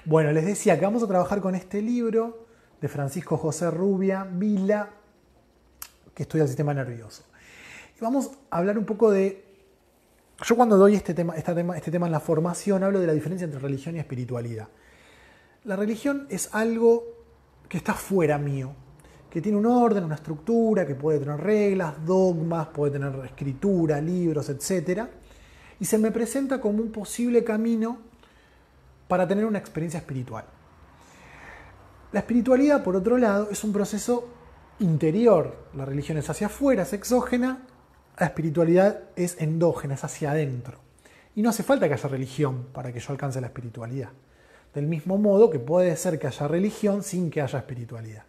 Bueno, les decía que vamos a trabajar con este libro de Francisco José Rubia Vila, que estudia el sistema nervioso. Y vamos a hablar un poco de... Yo cuando doy este tema en la formación hablo de la diferencia entre religión y espiritualidad. La religión es algo que está fuera mío, que tiene un orden, una estructura, que puede tener reglas, dogmas, puede tener escritura, libros, etc. Y se me presenta como un posible camino para tener una experiencia espiritual. La espiritualidad, por otro lado, es un proceso interior. La religión es hacia afuera, es exógena. La espiritualidad es endógena, es hacia adentro. Y no hace falta que haya religión para que yo alcance la espiritualidad. Del mismo modo que puede ser que haya religión sin que haya espiritualidad.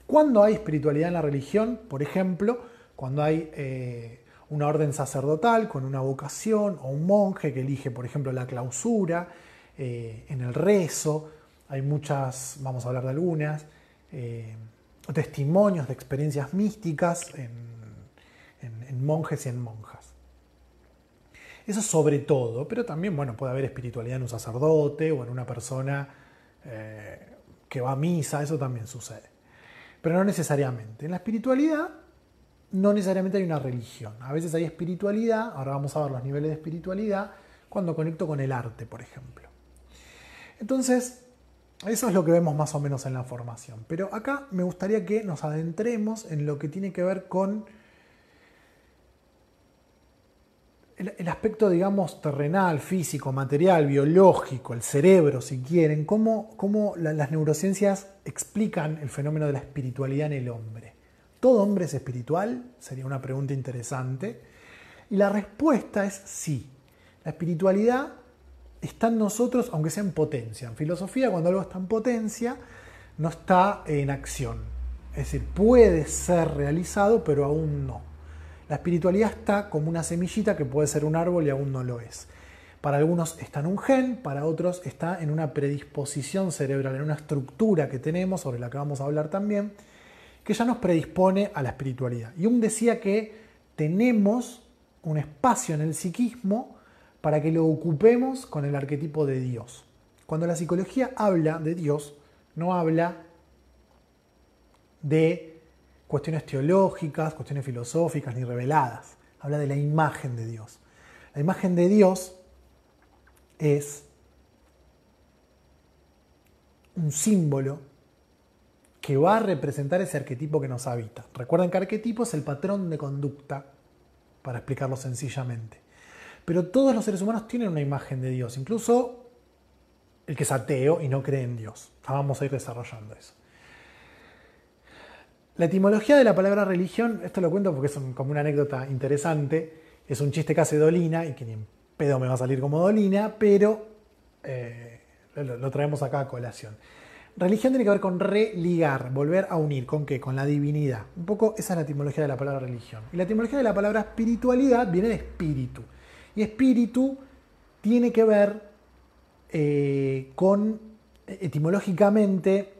¿Cuándo hay espiritualidad en la religión? Por ejemplo, cuando hay una orden sacerdotal con una vocación o un monje que elige, por ejemplo, la clausura, en el rezo. Hay muchas, vamos a hablar de algunas, testimonios de experiencias místicas en monjes y en monjas. Eso sobre todo, pero también bueno, puede haber espiritualidad en un sacerdote o en una persona que va a misa, eso también sucede. Pero no necesariamente. En la espiritualidad no necesariamente hay una religión. A veces hay espiritualidad, ahora vamos a ver los niveles de espiritualidad, cuando conecto con el arte, por ejemplo. Entonces, eso es lo que vemos más o menos en la formación. Pero acá me gustaría que nos adentremos en lo que tiene que ver con el aspecto, digamos, terrenal, físico, material, biológico, el cerebro, si quieren, cómo las neurociencias explican el fenómeno de la espiritualidad en el hombre. ¿Todo hombre es espiritual? Sería una pregunta interesante. Y la respuesta es sí. La espiritualidad está en nosotros, aunque sea en potencia. En filosofía, cuando algo está en potencia, no está en acción. Es decir, puede ser realizado, pero aún no. La espiritualidad está como una semillita que puede ser un árbol y aún no lo es. Para algunos está en un gen, para otros está en una predisposición cerebral, en una estructura que tenemos, sobre la que vamos a hablar también, que ya nos predispone a la espiritualidad. Jung decía que tenemos un espacio en el psiquismo para que lo ocupemos con el arquetipo de Dios. Cuando la psicología habla de Dios, no habla de cuestiones teológicas, cuestiones filosóficas ni reveladas. Habla de la imagen de Dios. La imagen de Dios es un símbolo que va a representar ese arquetipo que nos habita. Recuerden que arquetipo es el patrón de conducta, para explicarlo sencillamente. Pero todos los seres humanos tienen una imagen de Dios, incluso el que es ateo y no cree en Dios. Vamos a ir desarrollando eso. La etimología de la palabra religión, esto lo cuento porque es como una anécdota interesante, es un chiste que hace Dolina y que ni en pedo me va a salir como Dolina, pero lo traemos acá a colación. Religión tiene que ver con religar, volver a unir. ¿Con qué? Con la divinidad. Un poco esa es la etimología de la palabra religión. Y la etimología de la palabra espiritualidad viene de espíritu. Y espíritu tiene que ver con, etimológicamente,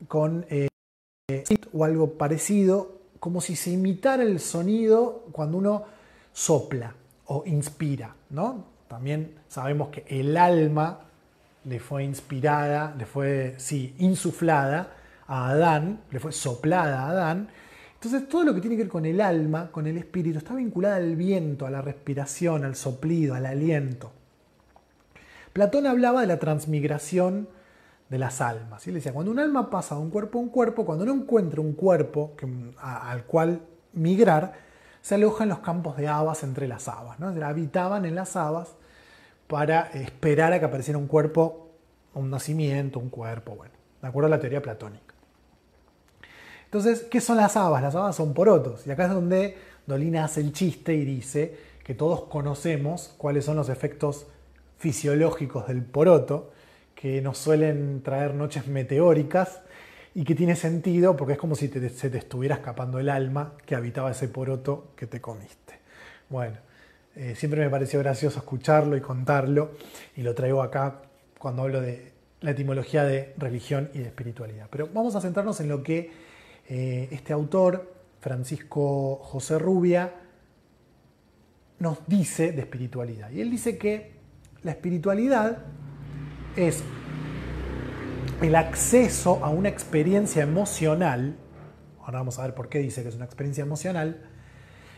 con o algo parecido, como si se imitara el sonido cuando uno sopla o inspira, ¿no? También sabemos que el alma le fue inspirada, insuflada a Adán, le fue soplada a Adán. Entonces todo lo que tiene que ver con el alma, con el espíritu, está vinculado al viento, a la respiración, al soplido, al aliento. Platón hablaba de la transmigración de las almas. Y él decía, cuando un alma pasa de un cuerpo a un cuerpo, cuando no encuentra un cuerpo al cual migrar, se aloja en los campos de habas entre las habas, ¿no? Habitaban en las habas para esperar a que apareciera un cuerpo, un nacimiento, un cuerpo, bueno, de acuerdo a la teoría platónica. Entonces, ¿qué son las habas? Las habas son porotos. Y acá es donde Dolina hace el chiste y dice que todos conocemos cuáles son los efectos fisiológicos del poroto, que nos suelen traer noches meteóricas y que tiene sentido porque es como si se te estuviera escapando el alma que habitaba ese poroto que te comiste. Bueno, siempre me pareció gracioso escucharlo y contarlo y lo traigo acá cuando hablo de la etimología de religión y de espiritualidad. Pero vamos a centrarnos en lo que este autor, Francisco José Rubia, nos dice de espiritualidad. Y él dice que la espiritualidad es el acceso a una experiencia emocional, ahora vamos a ver por qué dice que es una experiencia emocional,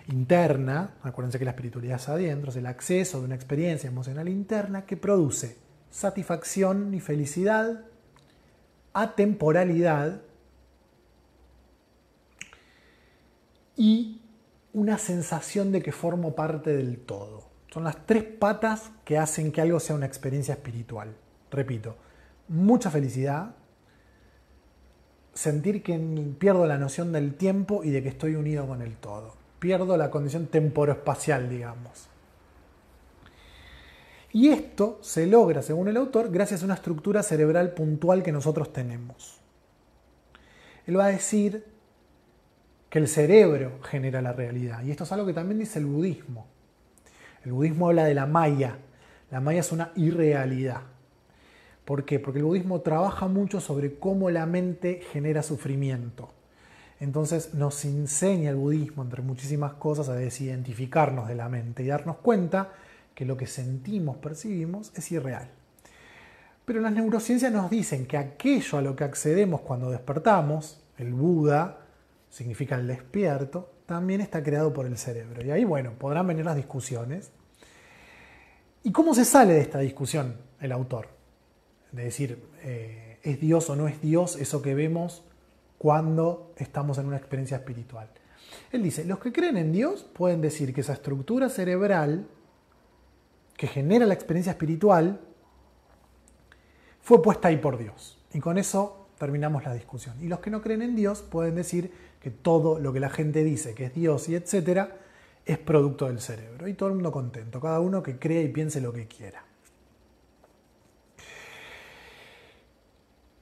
interna, acuérdense que la espiritualidad es adentro, es el acceso de una experiencia emocional interna que produce satisfacción y felicidad, atemporalidad y una sensación de que formo parte del todo. Son las tres patas que hacen que algo sea una experiencia espiritual. Repito, mucha felicidad, sentir que pierdo la noción del tiempo y de que estoy unido con el todo. Pierdo la condición temporoespacial, digamos. Y esto se logra, según el autor, gracias a una estructura cerebral puntual que nosotros tenemos. Él va a decir que el cerebro genera la realidad. Y esto es algo que también dice el budismo. El budismo habla de la maya. La maya es una irrealidad. ¿Por qué? Porque el budismo trabaja mucho sobre cómo la mente genera sufrimiento. Entonces nos enseña el budismo, entre muchísimas cosas, a desidentificarnos de la mente y darnos cuenta que lo que sentimos, percibimos, es irreal. Pero las neurociencias nos dicen que aquello a lo que accedemos cuando despertamos, el Buda, significa el despierto, también está creado por el cerebro. Y ahí, bueno, podrán venir las discusiones. ¿Y cómo se sale de esta discusión el autor? De decir, ¿es Dios o no es Dios eso que vemos cuando estamos en una experiencia espiritual? Él dice, los que creen en Dios pueden decir que esa estructura cerebral que genera la experiencia espiritual fue puesta ahí por Dios. Y con eso terminamos la discusión. Y los que no creen en Dios pueden decir que todo lo que la gente dice que es Dios y etcétera es producto del cerebro. Y todo el mundo contento, cada uno que crea y piense lo que quiera.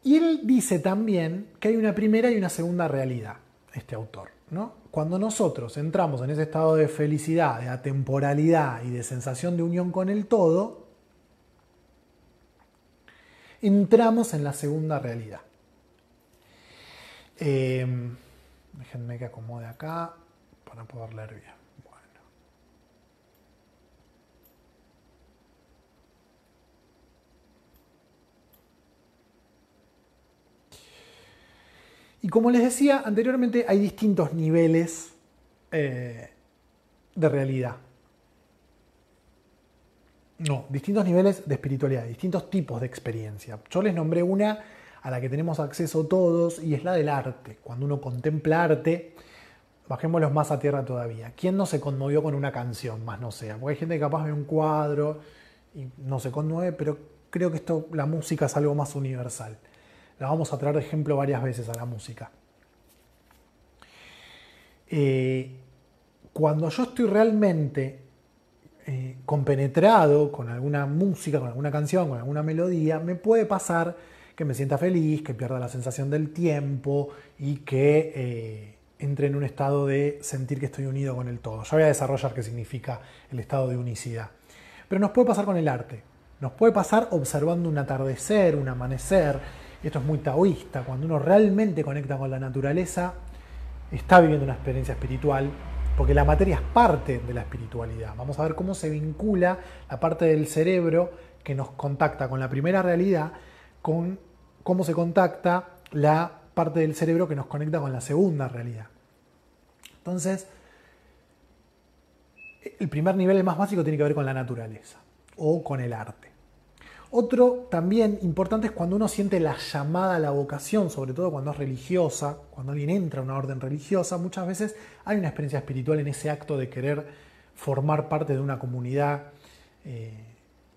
Y él dice también que hay una primera y una segunda realidad, este autor, ¿no? Cuando nosotros entramos en ese estado de felicidad, de atemporalidad y de sensación de unión con el todo, entramos en la segunda realidad. Déjenme que acomode acá para poder leer bien. Y como les decía anteriormente, hay distintos niveles de realidad. No, distintos niveles de espiritualidad, distintos tipos de experiencia. Yo les nombré una a la que tenemos acceso todos y es la del arte. Cuando uno contempla arte, bajémoslos más a tierra todavía. ¿Quién no se conmovió con una canción? Más no sea. Porque hay gente que capaz ve un cuadro y no se conmueve, pero creo que la música es algo más universal. La vamos a traer de ejemplo varias veces a la música. Cuando yo estoy realmente compenetrado con alguna música, con alguna canción, con alguna melodía, me puede pasar que me sienta feliz, que pierda la sensación del tiempo y que entre en un estado de sentir que estoy unido con el todo. Ya voy a desarrollar qué significa el estado de unicidad. Pero nos puede pasar con el arte. Nos puede pasar observando un atardecer, un amanecer. Esto es muy taoísta. Cuando uno realmente conecta con la naturaleza, está viviendo una experiencia espiritual, porque la materia es parte de la espiritualidad. Vamos a ver cómo se vincula la parte del cerebro que nos contacta con la primera realidad, con cómo se contacta la parte del cerebro que nos conecta con la segunda realidad. Entonces, el primer nivel, el más básico, tiene que ver con la naturaleza o con el arte. Otro también importante es cuando uno siente la llamada a la vocación, sobre todo cuando es religiosa, cuando alguien entra a una orden religiosa, muchas veces hay una experiencia espiritual en ese acto de querer formar parte de una comunidad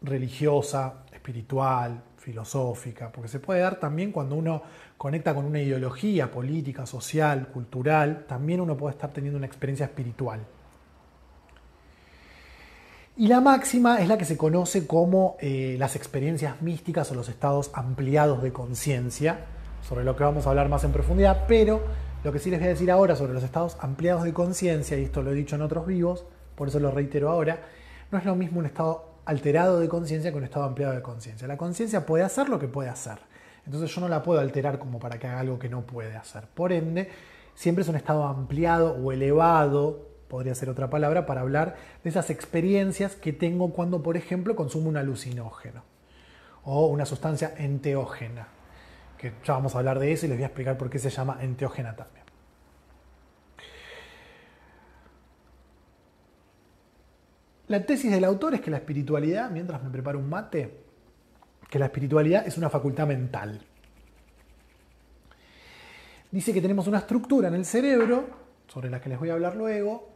religiosa, espiritual, filosófica, porque se puede dar también cuando uno conecta con una ideología política, social, cultural, también uno puede estar teniendo una experiencia espiritual. Y la máxima es la que se conoce como las experiencias místicas o los estados ampliados de conciencia, sobre lo que vamos a hablar más en profundidad, pero lo que sí les voy a decir ahora sobre los estados ampliados de conciencia, y esto lo he dicho en otros vivos, por eso lo reitero ahora, no es lo mismo un estado alterado de conciencia que un estado ampliado de conciencia. La conciencia puede hacer lo que puede hacer, entonces yo no la puedo alterar como para que haga algo que no puede hacer. Por ende, siempre es un estado ampliado o elevado, podría ser otra palabra, para hablar de esas experiencias que tengo cuando, por ejemplo, consumo un alucinógeno o una sustancia enteógena, que ya vamos a hablar de eso y les voy a explicar por qué se llama enteógena también. La tesis del autor es que la espiritualidad, mientras me preparo un mate, que la espiritualidad es una facultad mental. Dice que tenemos una estructura en el cerebro, sobre la que les voy a hablar luego,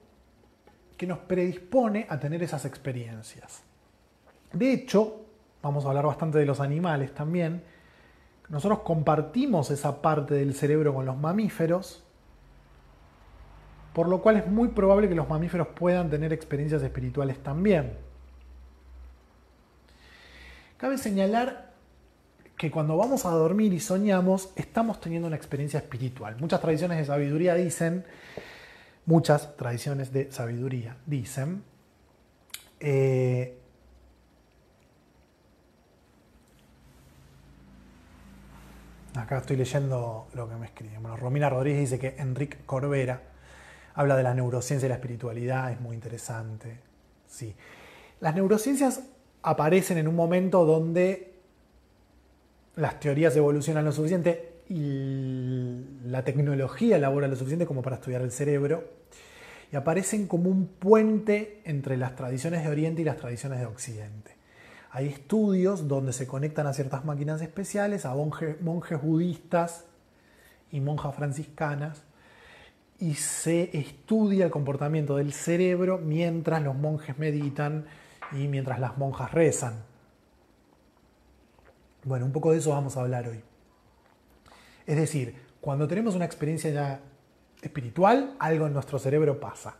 que nos predispone a tener esas experiencias. De hecho, vamos a hablar bastante de los animales también. Nosotros compartimos esa parte del cerebro con los mamíferos, por lo cual es muy probable que los mamíferos puedan tener experiencias espirituales también. Cabe señalar que cuando vamos a dormir y soñamos, estamos teniendo una experiencia espiritual. Muchas tradiciones de sabiduría dicen, acá estoy leyendo lo que me escriben. Bueno, Romina Rodríguez dice que Enrique Corbera habla de la neurociencia y la espiritualidad, es muy interesante. Sí. Las neurociencias aparecen en un momento donde las teorías evolucionan lo suficiente y la tecnología elabora lo suficiente como para estudiar el cerebro, y aparecen como un puente entre las tradiciones de Oriente y las tradiciones de Occidente. Hay estudios donde se conectan a ciertas máquinas especiales, a monjes budistas y monjas franciscanas, y se estudia el comportamiento del cerebro mientras los monjes meditan y mientras las monjas rezan. Bueno, un poco de eso vamos a hablar hoy. Es decir, cuando tenemos una experiencia ya espiritual, algo en nuestro cerebro pasa.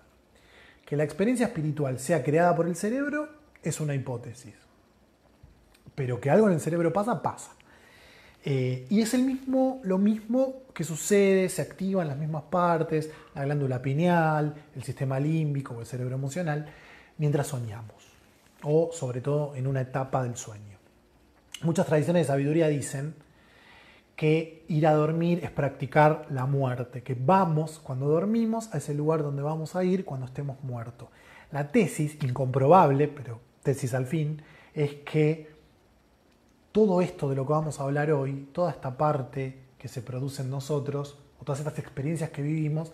Que la experiencia espiritual sea creada por el cerebro es una hipótesis. Pero que algo en el cerebro pasa, pasa. Y es lo mismo que sucede, se activan las mismas partes, la glándula pineal, el sistema límbico o el cerebro emocional, mientras soñamos. O sobre todo en una etapa del sueño. Muchas tradiciones de sabiduría dicen que ir a dormir es practicar la muerte, que vamos, cuando dormimos, a ese lugar donde vamos a ir cuando estemos muertos. La tesis, incomprobable, pero tesis al fin, es que todo esto de lo que vamos a hablar hoy, toda esta parte que se produce en nosotros, o todas estas experiencias que vivimos,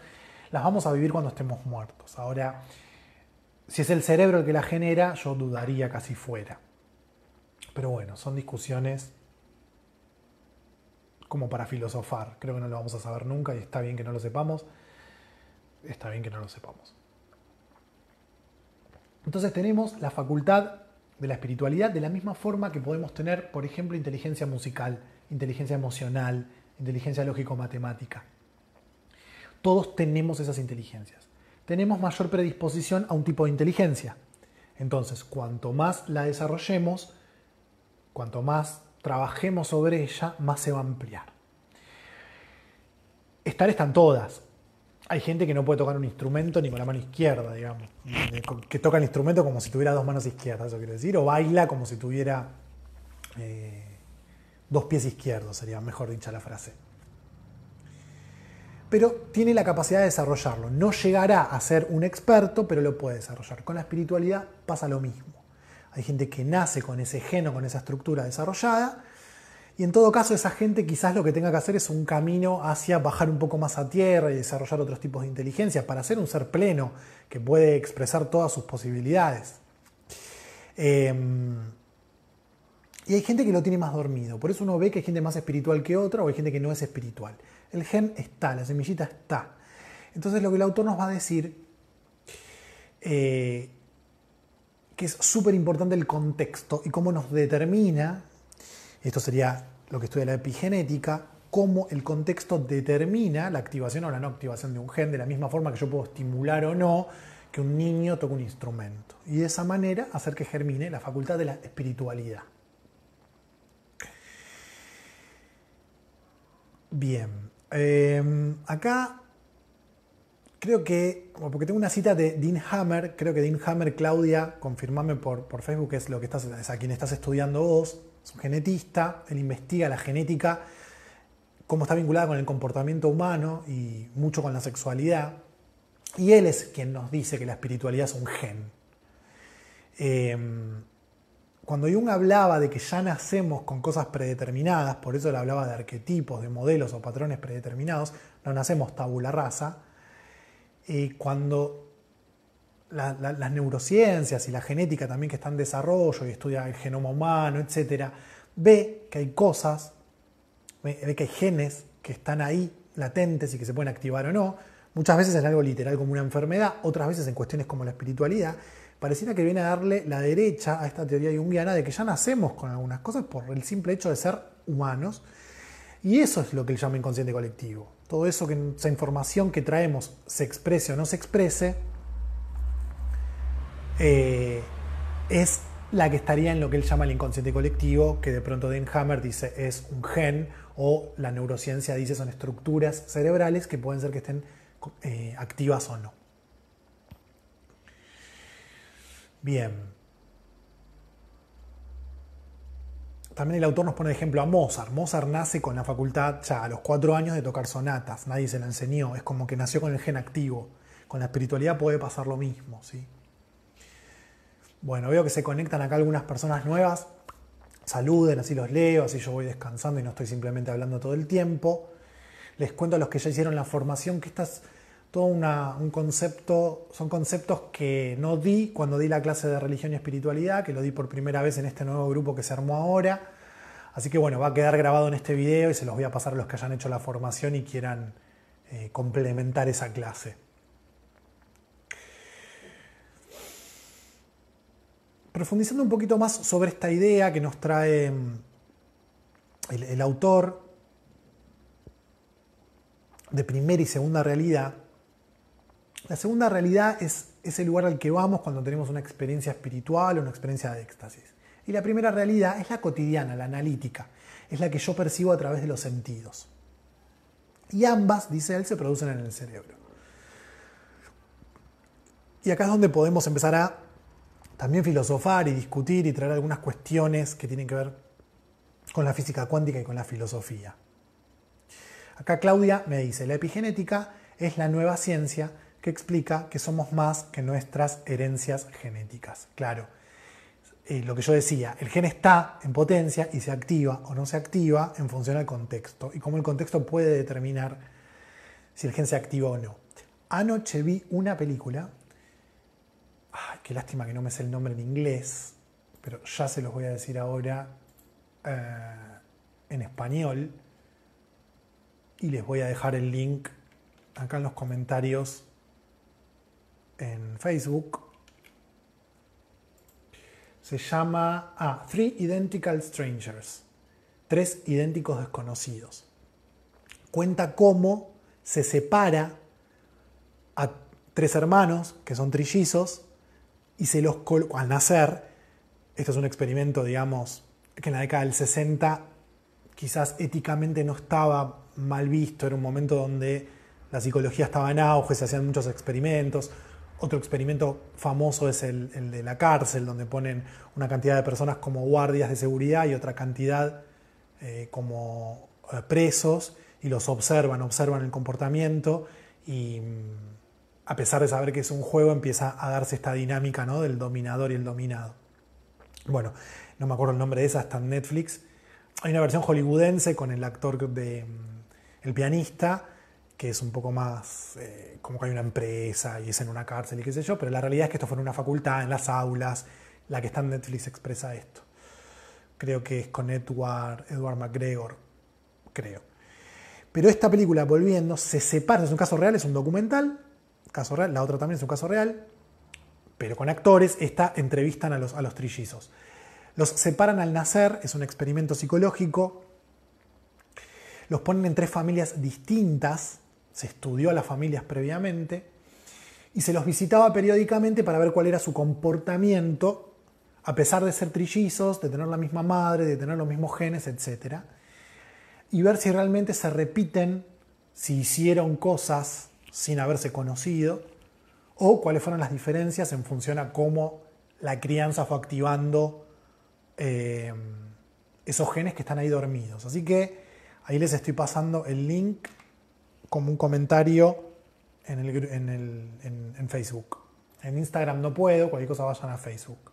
las vamos a vivir cuando estemos muertos. Ahora, si es el cerebro el que la genera, yo dudaría casi fuera. Pero bueno, son discusiones como para filosofar. Creo que no lo vamos a saber nunca y está bien que no lo sepamos. Está bien que no lo sepamos. Entonces tenemos la facultad de la espiritualidad de la misma forma que podemos tener, por ejemplo, inteligencia musical, inteligencia emocional, inteligencia lógico-matemática. Todos tenemos esas inteligencias. Tenemos mayor predisposición a un tipo de inteligencia. Entonces, cuanto más la desarrollemos, cuanto más trabajemos sobre ella, más se va a ampliar. Están todas. Hay gente que no puede tocar un instrumento ni con la mano izquierda, digamos. Que toca el instrumento como si tuviera dos manos izquierdas, eso quiero decir. O baila como si tuviera dos pies izquierdos, sería mejor dicha la frase. Pero tiene la capacidad de desarrollarlo. No llegará a ser un experto, pero lo puede desarrollar. Con la espiritualidad pasa lo mismo. Hay gente que nace con ese gen o con esa estructura desarrollada, y en todo caso esa gente quizás lo que tenga que hacer es un camino hacia bajar un poco más a tierra y desarrollar otros tipos de inteligencia para ser un ser pleno que puede expresar todas sus posibilidades. Y hay gente que lo tiene más dormido, por eso uno ve que hay gente más espiritual que otra o hay gente que no es espiritual. El gen está, la semillita está. Entonces lo que el autor nos va a decir que es súper importante el contexto y cómo nos determina, esto sería lo que estudia la epigenética, cómo el contexto determina la activación o la no activación de un gen, de la misma forma que yo puedo estimular o no que un niño toque un instrumento. Y de esa manera hacer que germine la facultad de la espiritualidad. Bien, acá creo que, porque tengo una cita de Dean Hammer, creo que Dean Hammer, Claudia, confirmame por Facebook, es a quien estás estudiando vos, es un genetista, él investiga la genética, cómo está vinculada con el comportamiento humano y mucho con la sexualidad, y él es quien nos dice que la espiritualidad es un gen. cuando Jung hablaba de que ya nacemos con cosas predeterminadas, por eso él hablaba de arquetipos, de modelos o patrones predeterminados, no nacemos tabula rasa, cuando las neurociencias y la genética también que está en desarrollo y estudia el genoma humano, etc., ve que hay cosas, ve que hay genes que están ahí latentes y que se pueden activar o no, muchas veces en algo literal como una enfermedad, otras veces en cuestiones como la espiritualidad. Pareciera que viene a darle la derecha a esta teoría junguiana de que ya nacemos con algunas cosas por el simple hecho de ser humanos. Y eso es lo que él llama inconsciente colectivo. Todo eso, que esa información que traemos se exprese o no se exprese, es la que estaría en lo que él llama el inconsciente colectivo, que de pronto Dan Hammer dice es un gen, o la neurociencia dice son estructuras cerebrales que pueden ser que estén activas o no. Bien. También el autor nos pone de ejemplo a Mozart. Mozart nace con la facultad ya a los 4 años de tocar sonatas. Nadie se lo enseñó. Es como que nació con el gen activo. Con la espiritualidad puede pasar lo mismo, ¿sí? Bueno, veo que se conectan acá algunas personas nuevas. Saluden, así los leo, así yo voy descansando y no estoy simplemente hablando todo el tiempo. Les cuento a los que ya hicieron la formación que esta es todo un concepto, son conceptos que no di cuando di la clase de religión y espiritualidad, que lo di por primera vez en este nuevo grupo que se armó ahora. Así que bueno, va a quedar grabado en este video y se los voy a pasar a los que hayan hecho la formación y quieran complementar esa clase. Profundizando un poquito más sobre esta idea que nos trae el autor de primera y segunda realidad. La segunda realidad es ese lugar al que vamos cuando tenemos una experiencia espiritual o una experiencia de éxtasis. Y la primera realidad es la cotidiana, la analítica. Es la que yo percibo a través de los sentidos. Y ambas, dice él, se producen en el cerebro. Y acá es donde podemos empezar a también filosofar y discutir y traer algunas cuestiones que tienen que ver con la física cuántica y con la filosofía. Acá Claudia me dice, la epigenética es la nueva ciencia que explica que somos más que nuestras herencias genéticas. Claro, lo que yo decía, el gen está en potencia y se activa o no se activa en función al contexto y cómo el contexto puede determinar si el gen se activa o no. Anoche vi una película, ay, qué lástima que no me sé el nombre en inglés, pero ya se los voy a decir ahora en español y les voy a dejar el link acá en los comentarios en Facebook. Se llama Three Identical Strangers. 3 idénticos desconocidos. Cuenta cómo se separa a 3 hermanos que son trillizos y se los al nacer. Esto es un experimento, digamos, que en la década del 60 quizás éticamente no estaba mal visto. Era un momento donde la psicología estaba en auge, se hacían muchos experimentos. Otro experimento famoso es el de la cárcel, donde ponen una cantidad de personas como guardias de seguridad y otra cantidad como presos y los observan el comportamiento y a pesar de saber que es un juego empieza a darse esta dinámica, ¿no?, del dominador y el dominado. Bueno, no me acuerdo el nombre de esa, está en Netflix. Hay una versión hollywoodense con el actor de El pianista, que es un poco más como que hay una empresa y es en una cárcel y qué sé yo, pero la realidad es que esto fue en una facultad, en las aulas. La que está en Netflix expresa esto. Creo que es con Edward McGregor, creo. Pero esta película, volviendo, se separa, es un caso real, es un documental, caso real, la otra también es un caso real, pero con actores. Esta entrevistan a los trillizos. Los separan al nacer, es un experimento psicológico, los ponen en 3 familias distintas, se estudió a las familias previamente, y se los visitaba periódicamente para ver cuál era su comportamiento, a pesar de ser trillizos, de tener la misma madre, de tener los mismos genes, etc. Y ver si realmente se repiten, si hicieron cosas sin haberse conocido, o cuáles fueron las diferencias en función a cómo la crianza fue activando esos genes que están ahí dormidos. Así que ahí les estoy pasando el link como un comentario en Facebook. En Instagram no puedo, cualquier cosa vayan a Facebook.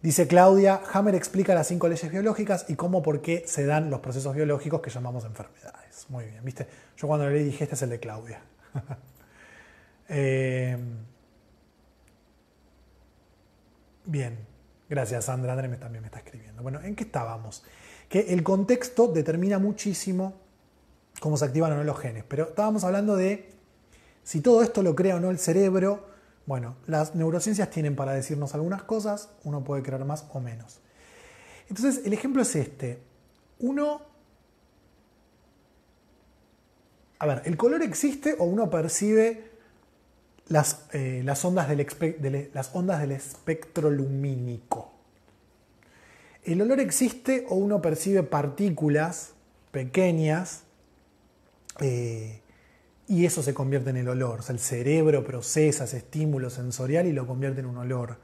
Dice Claudia, Hammer explica las 5 leyes biológicas y cómo por qué se dan los procesos biológicos que llamamos enfermedades. Muy bien, ¿viste? Yo cuando lo leí dije, este es el de Claudia. Bien, gracias Sandra, André también me está escribiendo. Bueno, ¿en qué estábamos? Que el contexto determina muchísimo cómo se activan o no los genes, pero estábamos hablando de si todo esto lo crea o no el cerebro. Bueno, las neurociencias tienen para decirnos algunas cosas, uno puede creer más o menos. Entonces, el ejemplo es este. El color existe o uno percibe las ondas del espectro lumínico. El olor existe o uno percibe partículas pequeñas y eso se convierte en el olor. O sea, el cerebro procesa ese estímulo sensorial y lo convierte en un olor.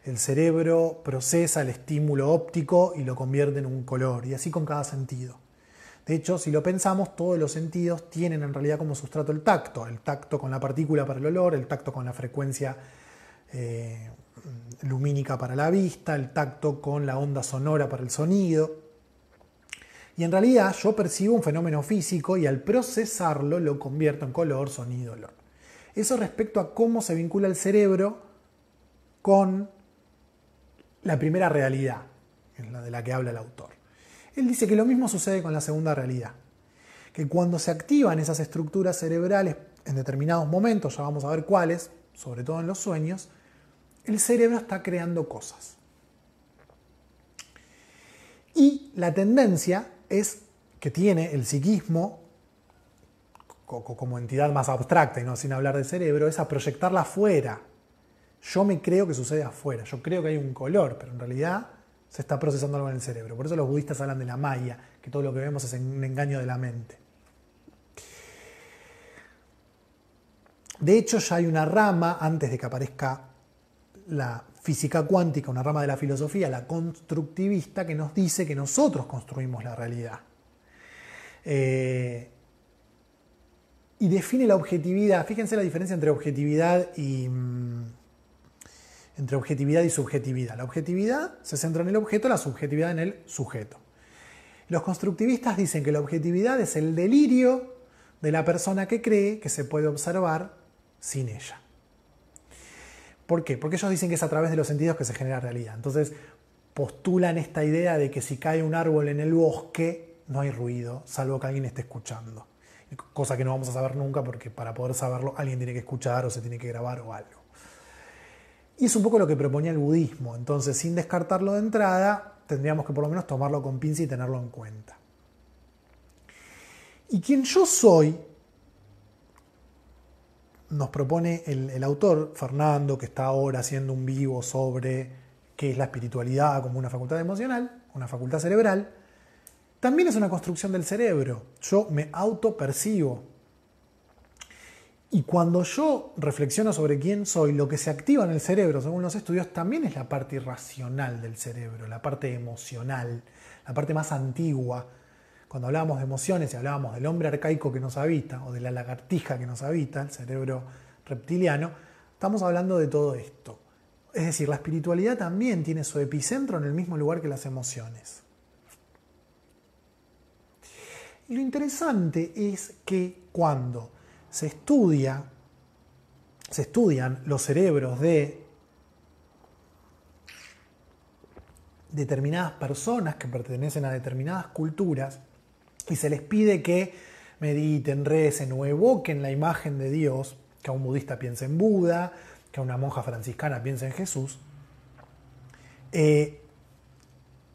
El cerebro procesa el estímulo óptico y lo convierte en un color. Y así con cada sentido. De hecho, si lo pensamos, todos los sentidos tienen en realidad como sustrato el tacto con la partícula para el olor, el tacto con la frecuencia lumínica para la vista, el tacto con la onda sonora para el sonido. Y en realidad yo percibo un fenómeno físico y al procesarlo lo convierto en color, sonido, olor. Eso respecto a cómo se vincula el cerebro con la primera realidad, que es la de la que habla el autor. Él dice que lo mismo sucede con la segunda realidad, que cuando se activan esas estructuras cerebrales en determinados momentos, ya vamos a ver cuáles, sobre todo en los sueños, el cerebro está creando cosas. Y la tendencia es que tiene el psiquismo como entidad más abstracta y no sin hablar del cerebro, es a proyectarla afuera. Yo me creo que sucede afuera, yo creo que hay un color, pero en realidad se está procesando algo en el cerebro. Por eso los budistas hablan de la maya, que todo lo que vemos es un engaño de la mente. De hecho, ya hay una rama, antes de que aparezca la física cuántica, una rama de la filosofía, la constructivista, que nos dice que nosotros construimos la realidad. Y define la objetividad. Fíjense la diferencia entre objetividad y subjetividad. La objetividad se centra en el objeto, la subjetividad en el sujeto. Los constructivistas dicen que la objetividad es el delirio de la persona que cree que se puede observar sin ella. ¿Por qué? Porque ellos dicen que es a través de los sentidos que se genera realidad. Entonces postulan esta idea de que si cae un árbol en el bosque no hay ruido, salvo que alguien esté escuchando. Cosa que no vamos a saber nunca porque para poder saberlo alguien tiene que escuchar o se tiene que grabar o algo. Y es un poco lo que proponía el budismo. Entonces, sin descartarlo de entrada, tendríamos que por lo menos tomarlo con pinza y tenerlo en cuenta. Y quien yo soy, nos propone el autor, Fernando, que está ahora haciendo un vivo sobre qué es la espiritualidad como una facultad emocional, una facultad cerebral, también es una construcción del cerebro. Yo me autopercibo. Y cuando yo reflexiono sobre quién soy, lo que se activa en el cerebro, según los estudios, también es la parte irracional del cerebro, la parte emocional, la parte más antigua. Cuando hablábamos de emociones y hablábamos del hombre arcaico que nos habita, o de la lagartija que nos habita, el cerebro reptiliano, estamos hablando de todo esto. Es decir, la espiritualidad también tiene su epicentro en el mismo lugar que las emociones. Y lo interesante es que cuando se estudian los cerebros de determinadas personas que pertenecen a determinadas culturas y se les pide que mediten, recen o evoquen la imagen de Dios, que a un budista piense en Buda, que a una monja franciscana piense en Jesús,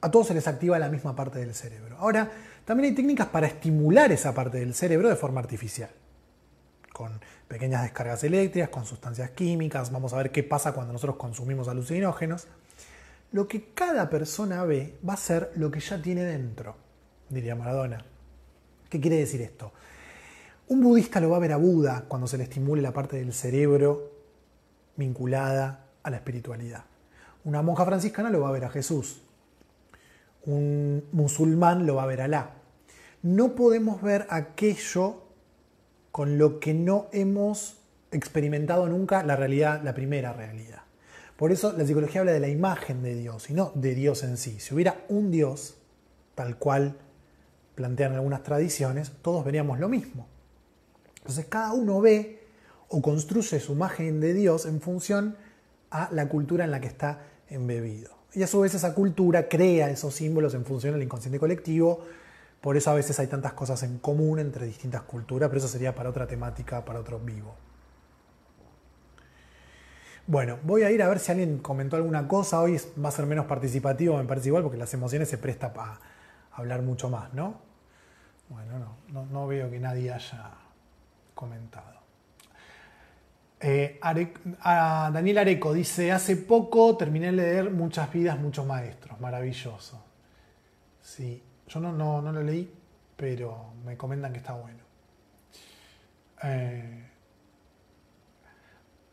a todos se les activa la misma parte del cerebro. Ahora, también hay técnicas para estimular esa parte del cerebro de forma artificial, con pequeñas descargas eléctricas, con sustancias químicas. Vamos a ver qué pasa cuando nosotros consumimos alucinógenos. Lo que cada persona ve va a ser lo que ya tiene dentro, diría Maradona. ¿Qué quiere decir esto? Un budista lo va a ver a Buda cuando se le estimule la parte del cerebro vinculada a la espiritualidad. Una monja franciscana lo va a ver a Jesús. Un musulmán lo va a ver a Alá. No podemos ver aquello con lo que no hemos experimentado nunca la realidad, la primera realidad. Por eso la psicología habla de la imagen de Dios y no de Dios en sí. Si hubiera un Dios, tal cual plantean algunas tradiciones, todos veríamos lo mismo. Entonces cada uno ve o construye su imagen de Dios en función a la cultura en la que está embebido. Y a su vez esa cultura crea esos símbolos en función del inconsciente colectivo. Por eso a veces hay tantas cosas en común entre distintas culturas, pero eso sería para otra temática, para otro vivo. Bueno, voy a ir a ver si alguien comentó alguna cosa. Hoy va a ser menos participativo, me parece igual, porque las emociones se presta para hablar mucho más, ¿no? Bueno, no veo que nadie haya comentado. Daniel Areco dice, hace poco terminé de leer Muchas vidas, muchos maestros. Maravilloso. Sí, yo no lo leí, pero me comentan que está bueno.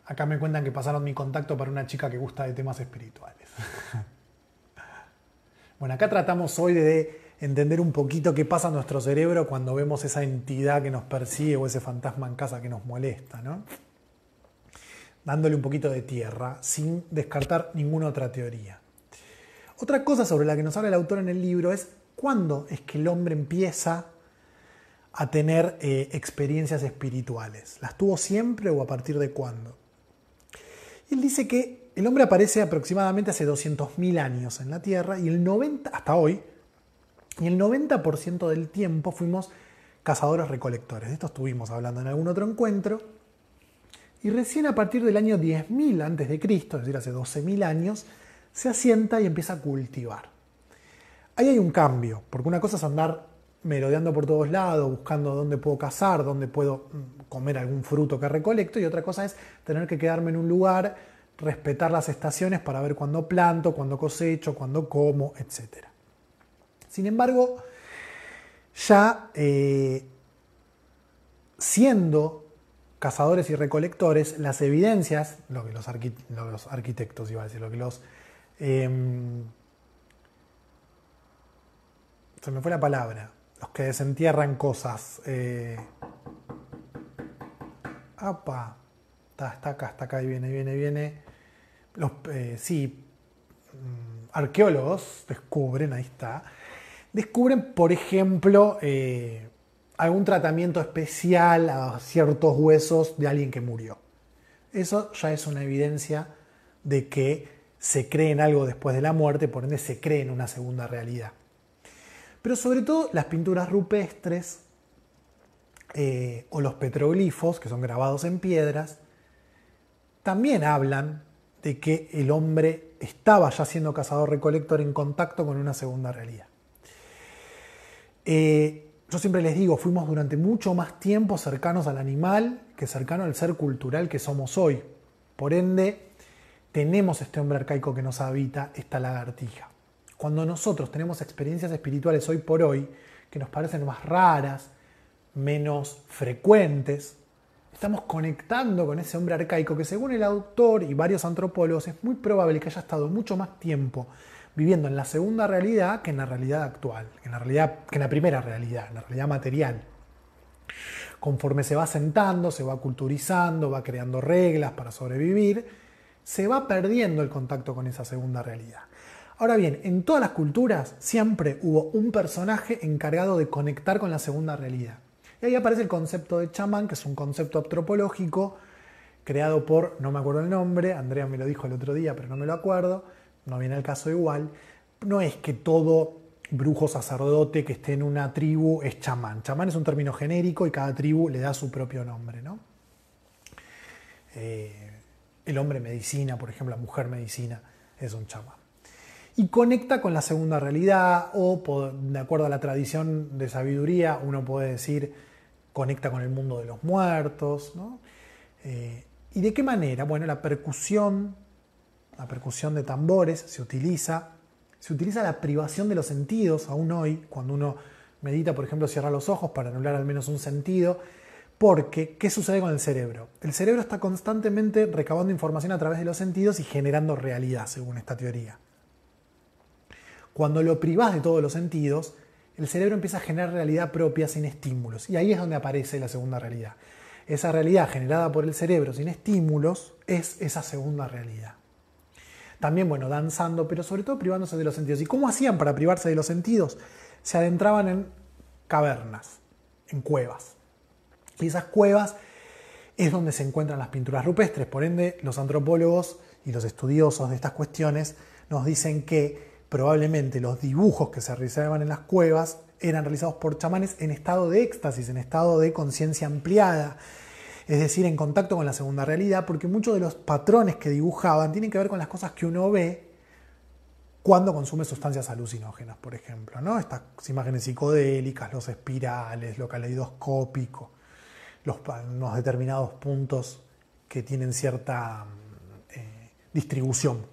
Acá me cuentan que pasaron mi contacto para una chica que gusta de temas espirituales. Bueno, acá tratamos hoy de entender un poquito qué pasa en nuestro cerebro cuando vemos esa entidad que nos persigue o ese fantasma en casa que nos molesta, ¿no? Dándole un poquito de tierra, sin descartar ninguna otra teoría. Otra cosa sobre la que nos habla el autor en el libro es cuándo es que el hombre empieza a tener experiencias espirituales. ¿Las tuvo siempre o a partir de cuándo? Y él dice que el hombre aparece aproximadamente hace 200.000 años en la Tierra y hasta hoy, y el 90% del tiempo fuimos cazadores-recolectores. De esto estuvimos hablando en algún otro encuentro. Y recién a partir del año 10.000 a.C., es decir, hace 12.000 años, se asienta y empieza a cultivar. Ahí hay un cambio, porque una cosa es andar merodeando por todos lados, buscando dónde puedo cazar, dónde puedo comer algún fruto que recolecto, y otra cosa es tener que quedarme en un lugar, respetar las estaciones para ver cuándo planto, cuándo cosecho, cuándo como, etc. Sin embargo, ya siendo cazadores y recolectores, las evidencias, lo que los arquitectos iba a decir, lo que los... se me fue la palabra, los que desentierran cosas. Está acá, ahí viene. Los, arqueólogos descubren, por ejemplo, algún tratamiento especial a ciertos huesos de alguien que murió. Eso ya es una evidencia de que se cree en algo después de la muerte, por ende se cree en una segunda realidad. Pero sobre todo las pinturas rupestres o los petroglifos, que son grabados en piedras, también hablan de que el hombre estaba ya siendo cazador-recolector en contacto con una segunda realidad. Yo siempre les digo, fuimos durante mucho más tiempo cercanos al animal que cercanos al ser cultural que somos hoy. Por ende, tenemos este hombre arcaico que nos habita, esta lagartija. Cuando nosotros tenemos experiencias espirituales hoy por hoy, que nos parecen más raras, menos frecuentes, estamos conectando con ese hombre arcaico que, según el autor y varios antropólogos, es muy probable que haya estado mucho más tiempo viviendo en la segunda realidad que en la realidad actual, que en la primera realidad, en la realidad material. Conforme se va asentando, se va culturizando, va creando reglas para sobrevivir, se va perdiendo el contacto con esa segunda realidad. Ahora bien, en todas las culturas siempre hubo un personaje encargado de conectar con la segunda realidad. Y ahí aparece el concepto de chamán, que es un concepto antropológico creado por, no me acuerdo el nombre, Andrea me lo dijo el otro día, pero no me lo acuerdo, no viene al caso igual. No es que todo brujo sacerdote que esté en una tribu es chamán. Chamán es un término genérico y cada tribu le da su propio nombre, ¿no? El hombre medicina, por ejemplo, la mujer medicina es un chamán. Y conecta con la segunda realidad o, de acuerdo a la tradición de sabiduría, uno puede decir, conecta con el mundo de los muertos, ¿no? ¿Y de qué manera? Bueno, la percusión de tambores se utiliza la privación de los sentidos, aún hoy, cuando uno medita, por ejemplo, cierra los ojos para anular al menos un sentido, porque, ¿qué sucede con el cerebro? El cerebro está constantemente recabando información a través de los sentidos y generando realidad, según esta teoría. Cuando lo privás de todos los sentidos, el cerebro empieza a generar realidad propia sin estímulos. Y ahí es donde aparece la segunda realidad. Esa realidad generada por el cerebro sin estímulos es esa segunda realidad. También, bueno, danzando, pero sobre todo privándose de los sentidos. ¿Y cómo hacían para privarse de los sentidos? Se adentraban en cavernas, en cuevas. Y esas cuevas es donde se encuentran las pinturas rupestres. Por ende, los antropólogos y los estudiosos de estas cuestiones nos dicen que probablemente los dibujos que se realizaban en las cuevas eran realizados por chamanes en estado de éxtasis, en estado de conciencia ampliada, es decir, en contacto con la segunda realidad, porque muchos de los patrones que dibujaban tienen que ver con las cosas que uno ve cuando consume sustancias alucinógenas, por ejemplo, ¿no? Estas imágenes psicodélicas, los espirales, lo caleidoscópico, unos determinados puntos que tienen cierta distribución.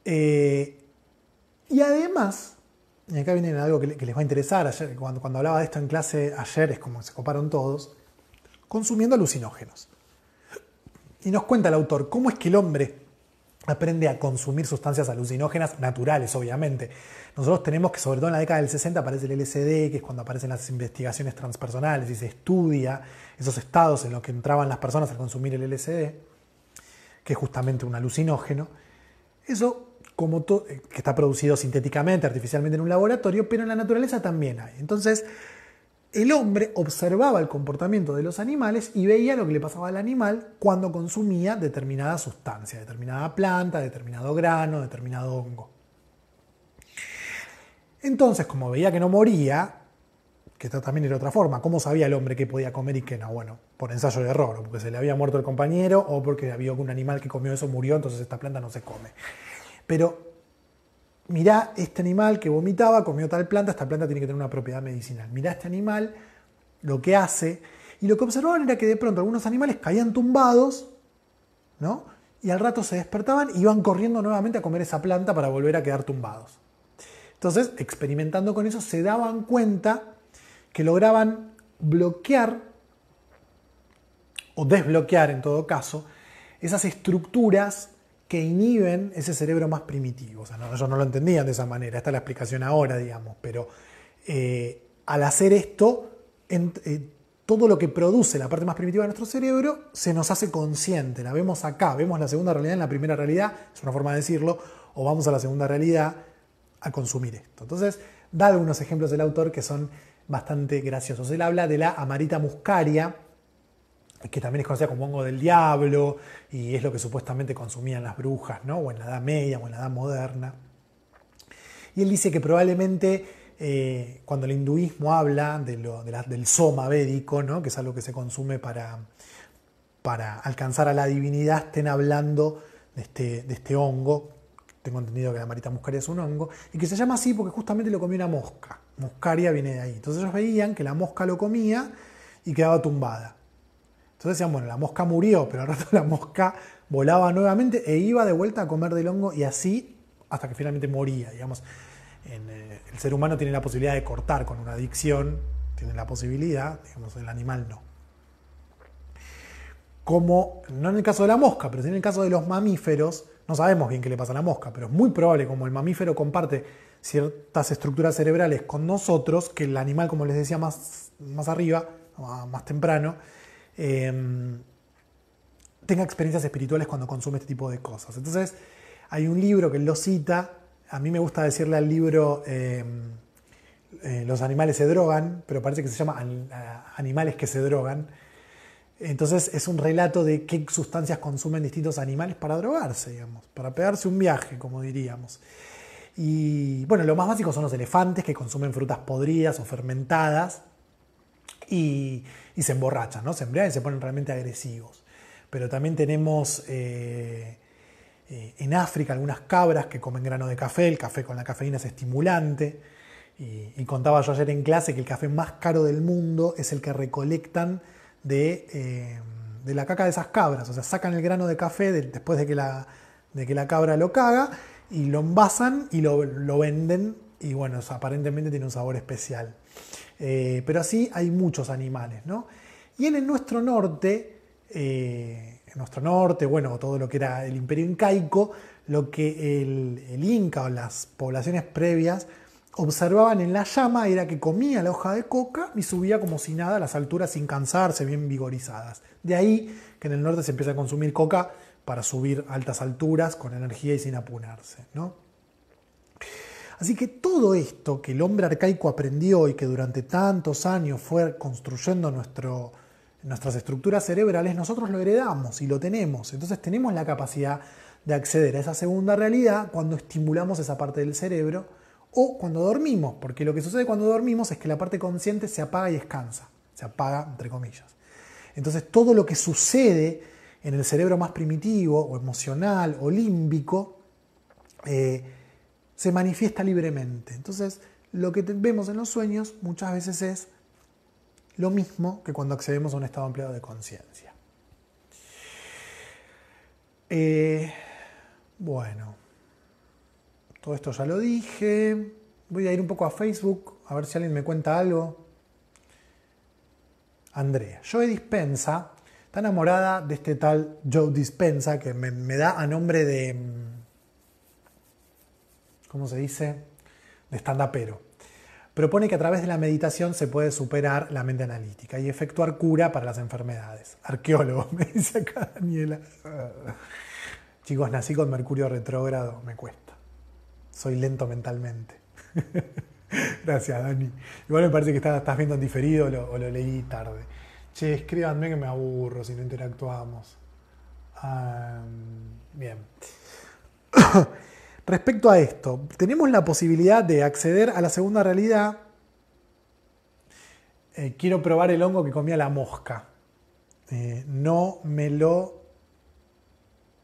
Y además, y acá viene algo que les va a interesar, ayer, cuando hablaba de esto en clase ayer, es como se coparon todos, consumiendo alucinógenos. Y nos cuenta el autor cómo es que el hombre aprende a consumir sustancias alucinógenas naturales, obviamente. Nosotros tenemos que, sobre todo en la década del 60, aparece el LSD, que es cuando aparecen las investigaciones transpersonales y se estudia esos estados en los que entraban las personas al consumir el LSD, que es justamente un alucinógeno. Eso que está producido sintéticamente, artificialmente en un laboratorio, pero en la naturaleza también hay. Entonces, el hombre observaba el comportamiento de los animales y veía lo que le pasaba al animal cuando consumía determinada sustancia, determinada planta, determinado grano, determinado hongo. Entonces, como veía que no moría, que esto también era otra forma, ¿cómo sabía el hombre qué podía comer y qué no? Bueno, por ensayo de error, o porque se le había muerto el compañero, o porque había un animal que comió eso, murió, entonces esta planta no se come. Pero mirá este animal que vomitaba, comió tal planta, esta planta tiene que tener una propiedad medicinal. Mirá este animal, lo que hace, y lo que observaban era que de pronto algunos animales caían tumbados, ¿no? Y al rato se despertaban y iban corriendo nuevamente a comer esa planta para volver a quedar tumbados. Entonces, experimentando con eso, se daban cuenta que lograban bloquear, o desbloquear en todo caso, esas estructuras que inhiben ese cerebro más primitivo. O sea, ellos no lo entendían de esa manera, esta es la explicación ahora, digamos, pero al hacer esto, todo lo que produce la parte más primitiva de nuestro cerebro se nos hace consciente, la vemos acá, vemos la segunda realidad en la primera realidad, es una forma de decirlo, o vamos a la segunda realidad a consumir esto. Entonces, da algunos ejemplos del autor que son bastante graciosos. Él habla de la Amarita muscaria, que también es conocida como hongo del diablo, y es lo que supuestamente consumían las brujas, ¿no? O en la Edad Media, o en la Edad Moderna. Y él dice que probablemente cuando el hinduismo habla del soma védico, ¿no? Que es algo que se consume para alcanzar a la divinidad, estén hablando de este hongo. Tengo entendido que la Amarita muscaria es un hongo, y que se llama así porque justamente lo comió una mosca. Muscaria viene de ahí. Entonces ellos veían que la mosca lo comía y quedaba tumbada. Entonces decían, bueno, la mosca murió, pero al rato la mosca volaba nuevamente e iba de vuelta a comer del hongo y así hasta que finalmente moría. Digamos, el ser humano tiene la posibilidad de cortar con una adicción, tiene la posibilidad, digamos, el animal no. Como, no en el caso de la mosca, pero sí en el caso de los mamíferos, no sabemos bien qué le pasa a la mosca, pero es muy probable, como el mamífero comparte ciertas estructuras cerebrales con nosotros, que el animal, como les decía más arriba, más temprano, tenga experiencias espirituales cuando consume este tipo de cosas. Entonces, hay un libro que él lo cita, a mí me gusta decirle al libro Los animales se drogan, pero parece que se llama Animales que se drogan. Entonces es un relato de qué sustancias consumen distintos animales para drogarse, digamos, para pegarse un viaje, como diríamos. Y bueno, lo más básico son los elefantes que consumen frutas podridas o fermentadas y se emborrachan, ¿no? Se embriagan y se ponen realmente agresivos. Pero también tenemos en África algunas cabras que comen grano de café. El café con la cafeína es estimulante. Y contaba yo ayer en clase que el café más caro del mundo es el que recolectan de la caca de esas cabras. O sea, sacan el grano de café después de que la cabra lo caga y lo envasan y lo venden. Y bueno, aparentemente tiene un sabor especial. Pero así hay muchos animales, ¿no? Y en nuestro norte, bueno, todo lo que era el imperio incaico, lo que el Inca o las poblaciones previas observaban en la llama era que comía la hoja de coca y subía como si nada a las alturas sin cansarse, bien vigorizadas. De ahí que en el norte se empieza a consumir coca para subir a altas alturas con energía y sin apurarse, ¿no? Así que todo esto que el hombre arcaico aprendió y que durante tantos años fue construyendo nuestras estructuras cerebrales, nosotros lo heredamos y lo tenemos. Entonces tenemos la capacidad de acceder a esa segunda realidad cuando estimulamos esa parte del cerebro o cuando dormimos, porque lo que sucede cuando dormimos es que la parte consciente se apaga y descansa, se apaga entre comillas. Entonces todo lo que sucede en el cerebro más primitivo o emocional o límbico se manifiesta libremente. Entonces lo que vemos en los sueños muchas veces es lo mismo que cuando accedemos a un estado ampliado de conciencia. Bueno, todo esto ya lo dije. Voy a ir un poco a Facebook a ver si alguien me cuenta algo. Andrea, Joe Dispensa está enamorada de este tal Joe Dispensa que me da a nombre de, ¿cómo se dice?, de stand-upero. Propone que a través de la meditación se puede superar la mente analítica y efectuar cura para las enfermedades. Arqueólogo, me dice acá Daniela. Chicos, nací con Mercurio retrógrado, me cuesta. Soy lento mentalmente. Gracias, Dani. Igual me parece que estás viendo en diferido o lo leí tarde. Che, escríbanme que me aburro si no interactuamos. Bien. Respecto a esto, tenemos la posibilidad de acceder a la segunda realidad. Quiero probar el hongo que comía la mosca. No me lo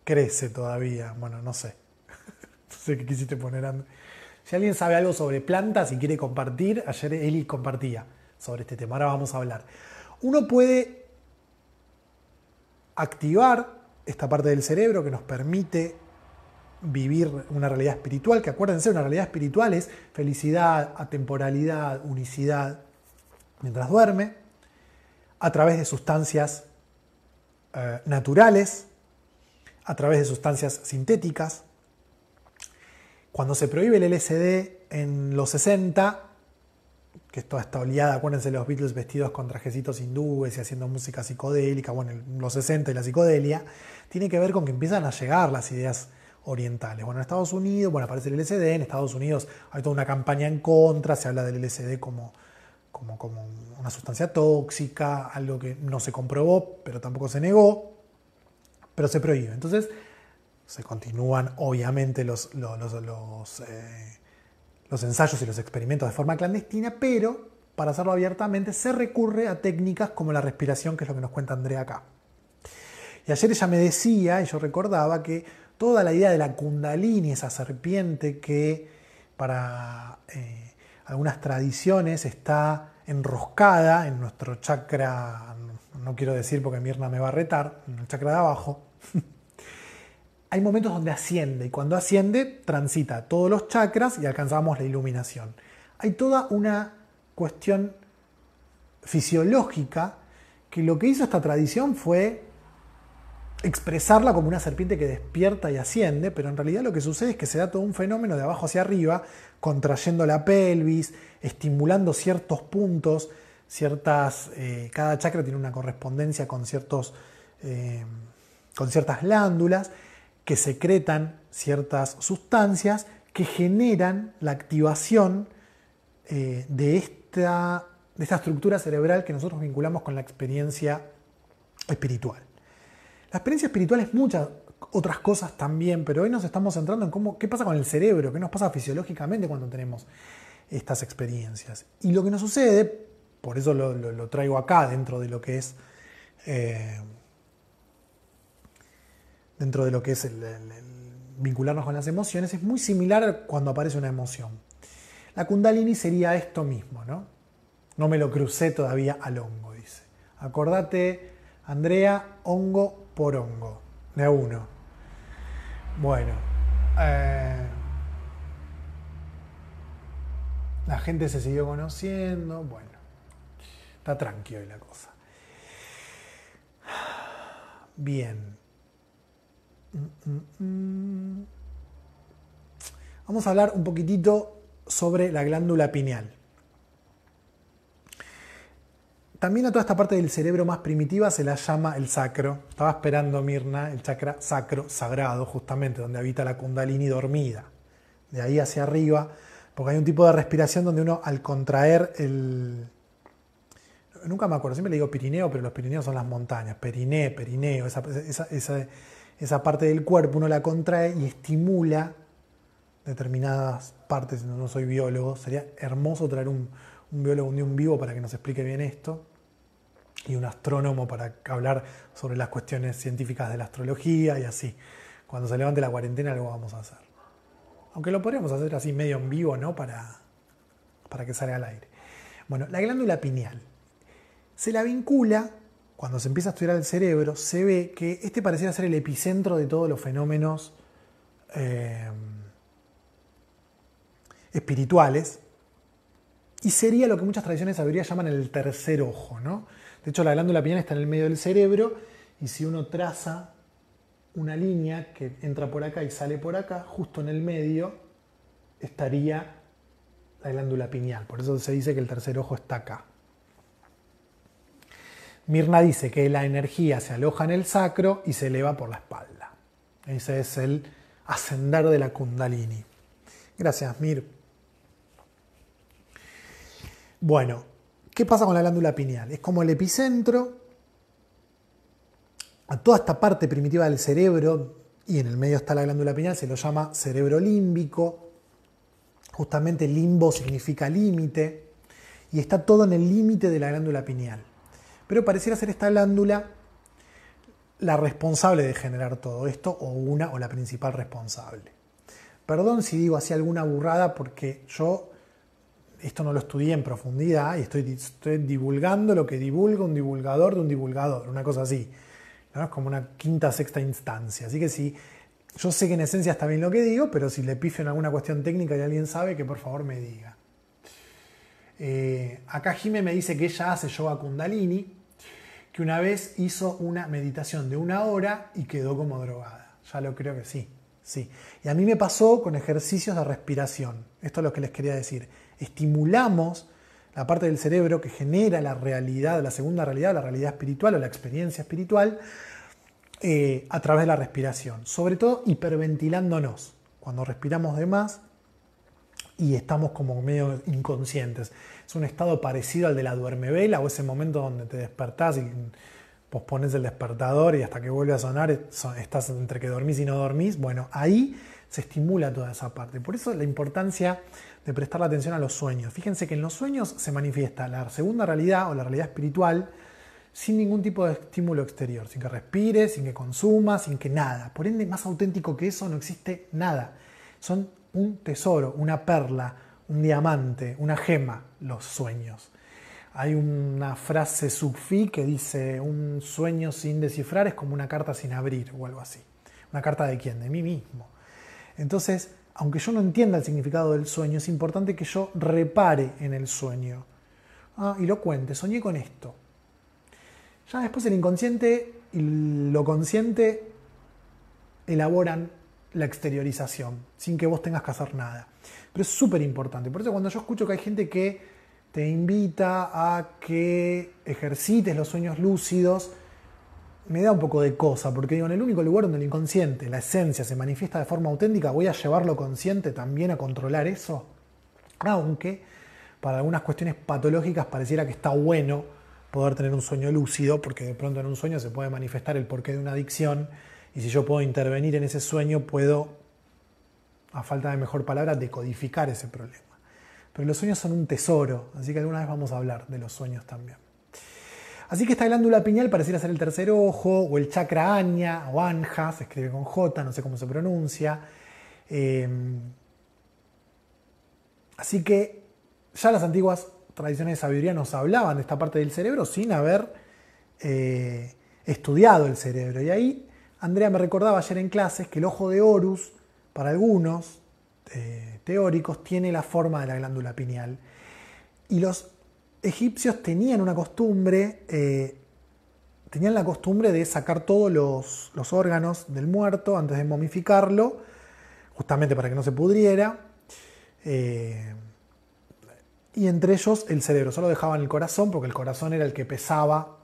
crece todavía. Bueno, no sé. No sé qué quisiste poner, André. Si alguien sabe algo sobre plantas y quiere compartir, ayer Eli compartía sobre este tema. Ahora vamos a hablar. Uno puede activar esta parte del cerebro que nos permite vivir una realidad espiritual, que acuérdense, una realidad espiritual es felicidad, atemporalidad, unicidad, mientras duerme, a través de sustancias naturales, a través de sustancias sintéticas. Cuando se prohíbe el LSD en los 60, que es toda esta oleada, acuérdense los Beatles vestidos con trajecitos hindúes y haciendo música psicodélica, bueno, en los 60 y la psicodelia, tiene que ver con que empiezan a llegar las ideas orientales. Bueno, en Estados Unidos, bueno, aparece el LSD, en Estados Unidos hay toda una campaña en contra, se habla del LSD como una sustancia tóxica, algo que no se comprobó, pero tampoco se negó, pero se prohíbe. Entonces, se continúan obviamente los ensayos y los experimentos de forma clandestina, pero para hacerlo abiertamente se recurre a técnicas como la respiración, que es lo que nos cuenta Andrea acá. Y ayer ella me decía, y yo recordaba, que toda la idea de la Kundalini, esa serpiente que para algunas tradiciones está enroscada en nuestro chakra, no quiero decir porque Mirna me va a retar, en el chakra de abajo, hay momentos donde asciende, y cuando asciende transita todos los chakras y alcanzamos la iluminación. Hay toda una cuestión fisiológica que lo que hizo esta tradición fue expresarla como una serpiente que despierta y asciende, pero en realidad lo que sucede es que se da todo un fenómeno de abajo hacia arriba, contrayendo la pelvis, estimulando ciertos puntos, cada chakra tiene una correspondencia con ciertas glándulas que secretan ciertas sustancias que generan la activación de esta estructura cerebral que nosotros vinculamos con la experiencia espiritual. La experiencia espiritual es muchas otras cosas también, pero hoy nos estamos centrando en qué pasa con el cerebro, qué nos pasa fisiológicamente cuando tenemos estas experiencias. Y lo que nos sucede, por eso lo traigo acá dentro de lo que es el vincularnos con las emociones, es muy similar a cuando aparece una emoción. La Kundalini sería esto mismo, ¿no? No me lo crucé todavía al hongo, dice. Acordate, Andrea, hongo por hongo, de a uno. Bueno, la gente se siguió conociendo, bueno, está tranquila la cosa. Bien. Vamos a hablar un poquitito sobre la glándula pineal. también a toda esta parte del cerebro más primitiva se la llama el sacro. Estaba esperando Mirna, el chakra sacro, sagrado, justamente, donde habita la kundalini dormida. De ahí hacia arriba, porque hay un tipo de respiración donde uno al contraer el... Nunca me acuerdo, siempre le digo Pirineo, pero los Pirineos son las montañas. Perineo, esa parte del cuerpo uno la contrae y estimula determinadas partes. No soy biólogo, sería hermoso traer un biólogo un día un vivo para que nos explique bien esto, y un astrónomo para hablar sobre las cuestiones científicas de la astrología y así. Cuando se levante la cuarentena lo vamos a hacer. Aunque lo podríamos hacer así medio en vivo, ¿no? Para que salga al aire. Bueno, la glándula pineal. Se la vincula, cuando se empieza a estudiar el cerebro, se ve que este pareciera ser el epicentro de todos los fenómenos espirituales, y sería lo que muchas tradiciones de sabiduría llaman el tercer ojo, ¿no? De hecho, la glándula pineal está en el medio del cerebro, y si uno traza una línea que entra por acá y sale por acá, justo en el medio estaría la glándula pineal. Por eso se dice que el tercer ojo está acá. Mirna dice que la energía se aloja en el sacro y se eleva por la espalda. Ese es el ascender de la kundalini. Gracias, Mir. Bueno, ¿qué pasa con la glándula pineal? Es como el epicentro a toda esta parte primitiva del cerebro, y en el medio está la glándula pineal, se lo llama cerebro límbico. Justamente limbo significa límite, y está todo en el límite de la glándula pineal. Pero pareciera ser esta glándula la responsable de generar todo esto, o la principal responsable. Perdón si digo así alguna burrada, porque yo esto no lo estudié en profundidad y estoy divulgando lo que divulga un divulgador de un divulgador, una cosa así, ¿no? Es como una quinta, sexta instancia. Así que sí, yo sé que en esencia está bien lo que digo, pero si le pifio en alguna cuestión técnica y alguien sabe, que por favor me diga. Acá Jime me dice que ella hace yoga kundalini, que una vez hizo una meditación de 1 hora y quedó como drogada. Ya lo creo que sí. Sí. Y a mí me pasó con ejercicios de respiración. Esto es lo que les quería decir. Estimulamos la parte del cerebro que genera la realidad, la segunda realidad, la realidad espiritual o la experiencia espiritual, a través de la respiración. Sobre todo hiperventilándonos. Cuando respiramos de más y estamos como medio inconscientes. Es un estado parecido al de la duermevela, o ese momento donde te despertás y pospones el despertador y hasta que vuelve a sonar estás entre que dormís y no dormís. Bueno, ahí se estimula toda esa parte. Por eso la importancia de prestar la atención a los sueños. Fíjense que en los sueños se manifiesta la segunda realidad o la realidad espiritual sin ningún tipo de estímulo exterior, sin que respires, sin que consumas, sin que nada. Por ende, más auténtico que eso no existe nada. Son un tesoro, una perla, un diamante, una gema, los sueños. Hay una frase sufí que dice: un sueño sin descifrar es como una carta sin abrir, o algo así. ¿Una carta de quién? De mí mismo. Entonces, aunque yo no entienda el significado del sueño, es importante que yo repare en el sueño. Y lo cuente, soñé con esto. Ya después el inconsciente y lo consciente elaboran la exteriorización, sin que vos tengas que hacer nada. Pero es súper importante. Por eso cuando yo escucho que hay gente que te invita a que ejercites los sueños lúcidos, me da un poco de cosa, porque digo, en el único lugar donde el inconsciente, la esencia, se manifiesta de forma auténtica, voy a llevarlo consciente también a controlar eso. Aunque para algunas cuestiones patológicas pareciera que está bueno poder tener un sueño lúcido, porque de pronto en un sueño se puede manifestar el porqué de una adicción, y si yo puedo intervenir en ese sueño, puedo, a falta de mejor palabra, decodificar ese problema. Pero los sueños son un tesoro, así que alguna vez vamos a hablar de los sueños también. Así que esta glándula pineal pareciera ser el tercer ojo, o el chakra Ajna, o Anja, se escribe con J, no sé cómo se pronuncia. Así que ya las antiguas tradiciones de sabiduría nos hablaban de esta parte del cerebro sin haber estudiado el cerebro. Y ahí Andrea me recordaba ayer en clases que el ojo de Horus, para algunos teóricos, tiene la forma de la glándula pineal. Y los egipcios tenían una costumbre, tenían la costumbre de sacar todos los órganos del muerto antes de momificarlo, justamente para que no se pudriera. y entre ellos el cerebro. Solo dejaban el corazón porque el corazón era el que pesaba,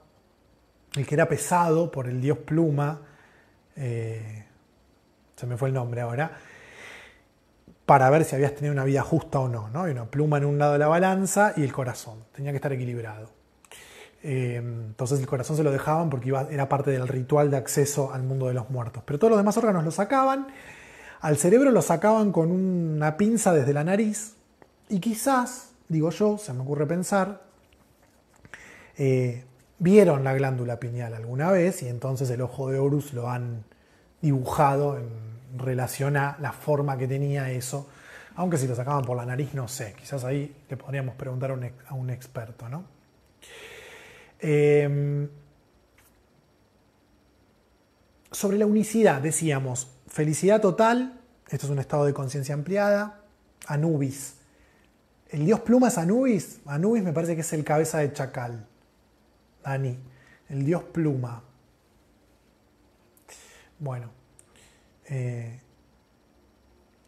el que era pesado por el dios Pluma, se me fue el nombre ahora, para ver si habías tenido una vida justa o no, ¿no? Y una pluma en un lado de la balanza y el corazón. Tenía que estar equilibrado. Entonces el corazón se lo dejaban porque era parte del ritual de acceso al mundo de los muertos. Pero todos los demás órganos lo sacaban. Al cerebro lo sacaban con una pinza desde la nariz. Y quizás, digo yo, se me ocurre pensar, vieron la glándula pineal alguna vez y entonces el ojo de Horus lo han dibujado en relación a la forma que tenía eso, aunque si lo sacaban por la nariz no sé, quizás ahí le podríamos preguntar a un experto, ¿no? Sobre la unicidad decíamos felicidad total, esto es un estado de conciencia ampliada. Anubis, el dios Pluma es Anubis. Anubis me parece que es el cabeza de chacal, Dani, el dios Pluma. Bueno,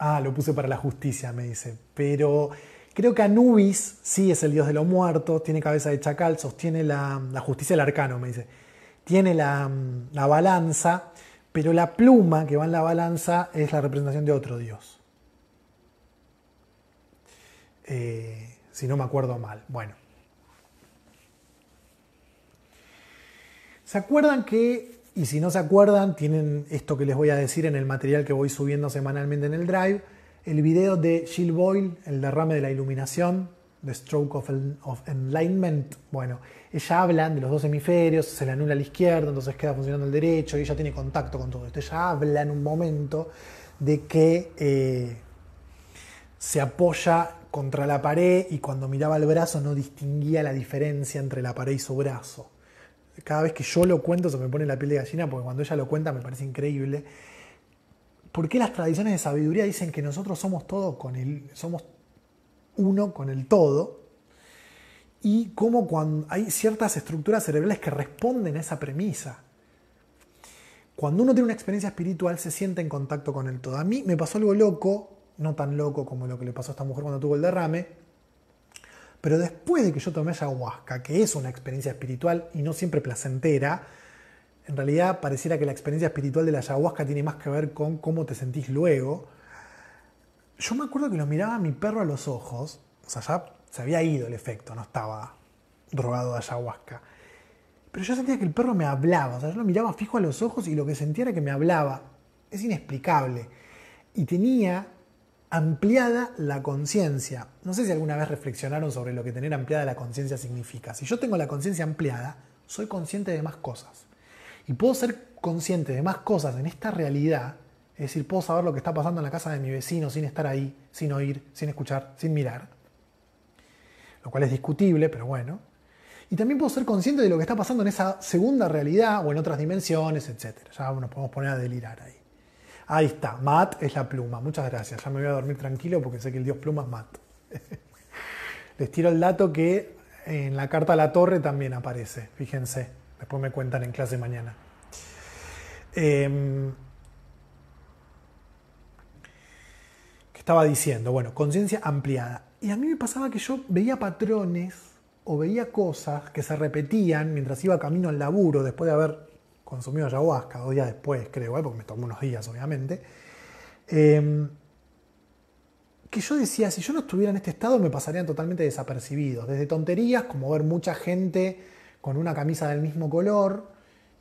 lo puse para la justicia, me dice. Pero creo que Anubis sí es el dios de los muertos, tiene cabeza de chacal, sostiene la justicia del arcano, me dice. Tiene la balanza, pero la pluma que va en la balanza es la representación de otro dios. Si no me acuerdo mal. Bueno. ¿Se acuerdan que, y si no se acuerdan, tienen esto que les voy a decir en el material que voy subiendo semanalmente en el Drive, el video de Jill Boyle, el derrame de la iluminación, The Stroke of Enlightenment? Bueno, ella habla de los dos hemisferios, se le anula el izquierdo, entonces queda funcionando el derecho, y ella tiene contacto con todo esto. Ella habla en un momento de que se apoya contra la pared y cuando miraba el brazo no distinguía la diferencia entre la pared y su brazo. Cada vez que yo lo cuento se me pone la piel de gallina porque cuando ella lo cuenta me parece increíble. ¿Por qué las tradiciones de sabiduría dicen que nosotros somos somos uno con el todo? Y cómo cuando hay ciertas estructuras cerebrales que responden a esa premisa. Cuando uno tiene una experiencia espiritual se siente en contacto con el todo. A mí me pasó algo loco, no tan loco como lo que le pasó a esta mujer cuando tuvo el derrame, pero después de que yo tomé ayahuasca, que es una experiencia espiritual y no siempre placentera, en realidad pareciera que la experiencia espiritual de la ayahuasca tiene más que ver con cómo te sentís luego. Yo me acuerdo que lo miraba a mi perro a los ojos, o sea, ya se había ido el efecto, no estaba drogado de ayahuasca. Pero yo sentía que el perro me hablaba, o sea, yo lo miraba fijo a los ojos y lo que sentía era que me hablaba. Es inexplicable. Y tenía ampliada la conciencia. No sé si alguna vez reflexionaron sobre lo que tener ampliada la conciencia significa. Si yo tengo la conciencia ampliada, soy consciente de más cosas. Y puedo ser consciente de más cosas en esta realidad, es decir, puedo saber lo que está pasando en la casa de mi vecino sin estar ahí, sin oír, sin escuchar, sin mirar. Lo cual es discutible, pero bueno. Y también puedo ser consciente de lo que está pasando en esa segunda realidad o en otras dimensiones, etc. Ya nos podemos poner a delirar ahí. Ahí está, Maat es la pluma. Muchas gracias. Ya me voy a dormir tranquilo porque sé que el dios pluma es Maat. Les tiro el dato que en la carta a la torre también aparece. Fíjense. Después me cuentan en clase mañana. ¿Qué estaba diciendo? Bueno, conciencia ampliada. Y a mí me pasaba que yo veía patrones o veía cosas que se repetían mientras iba camino al laburo después de haber consumido ayahuasca, 2 días después creo, porque me tomó unos días obviamente, que yo decía, si yo no estuviera en este estado me pasarían totalmente desapercibidos, desde tonterías como ver mucha gente con una camisa del mismo color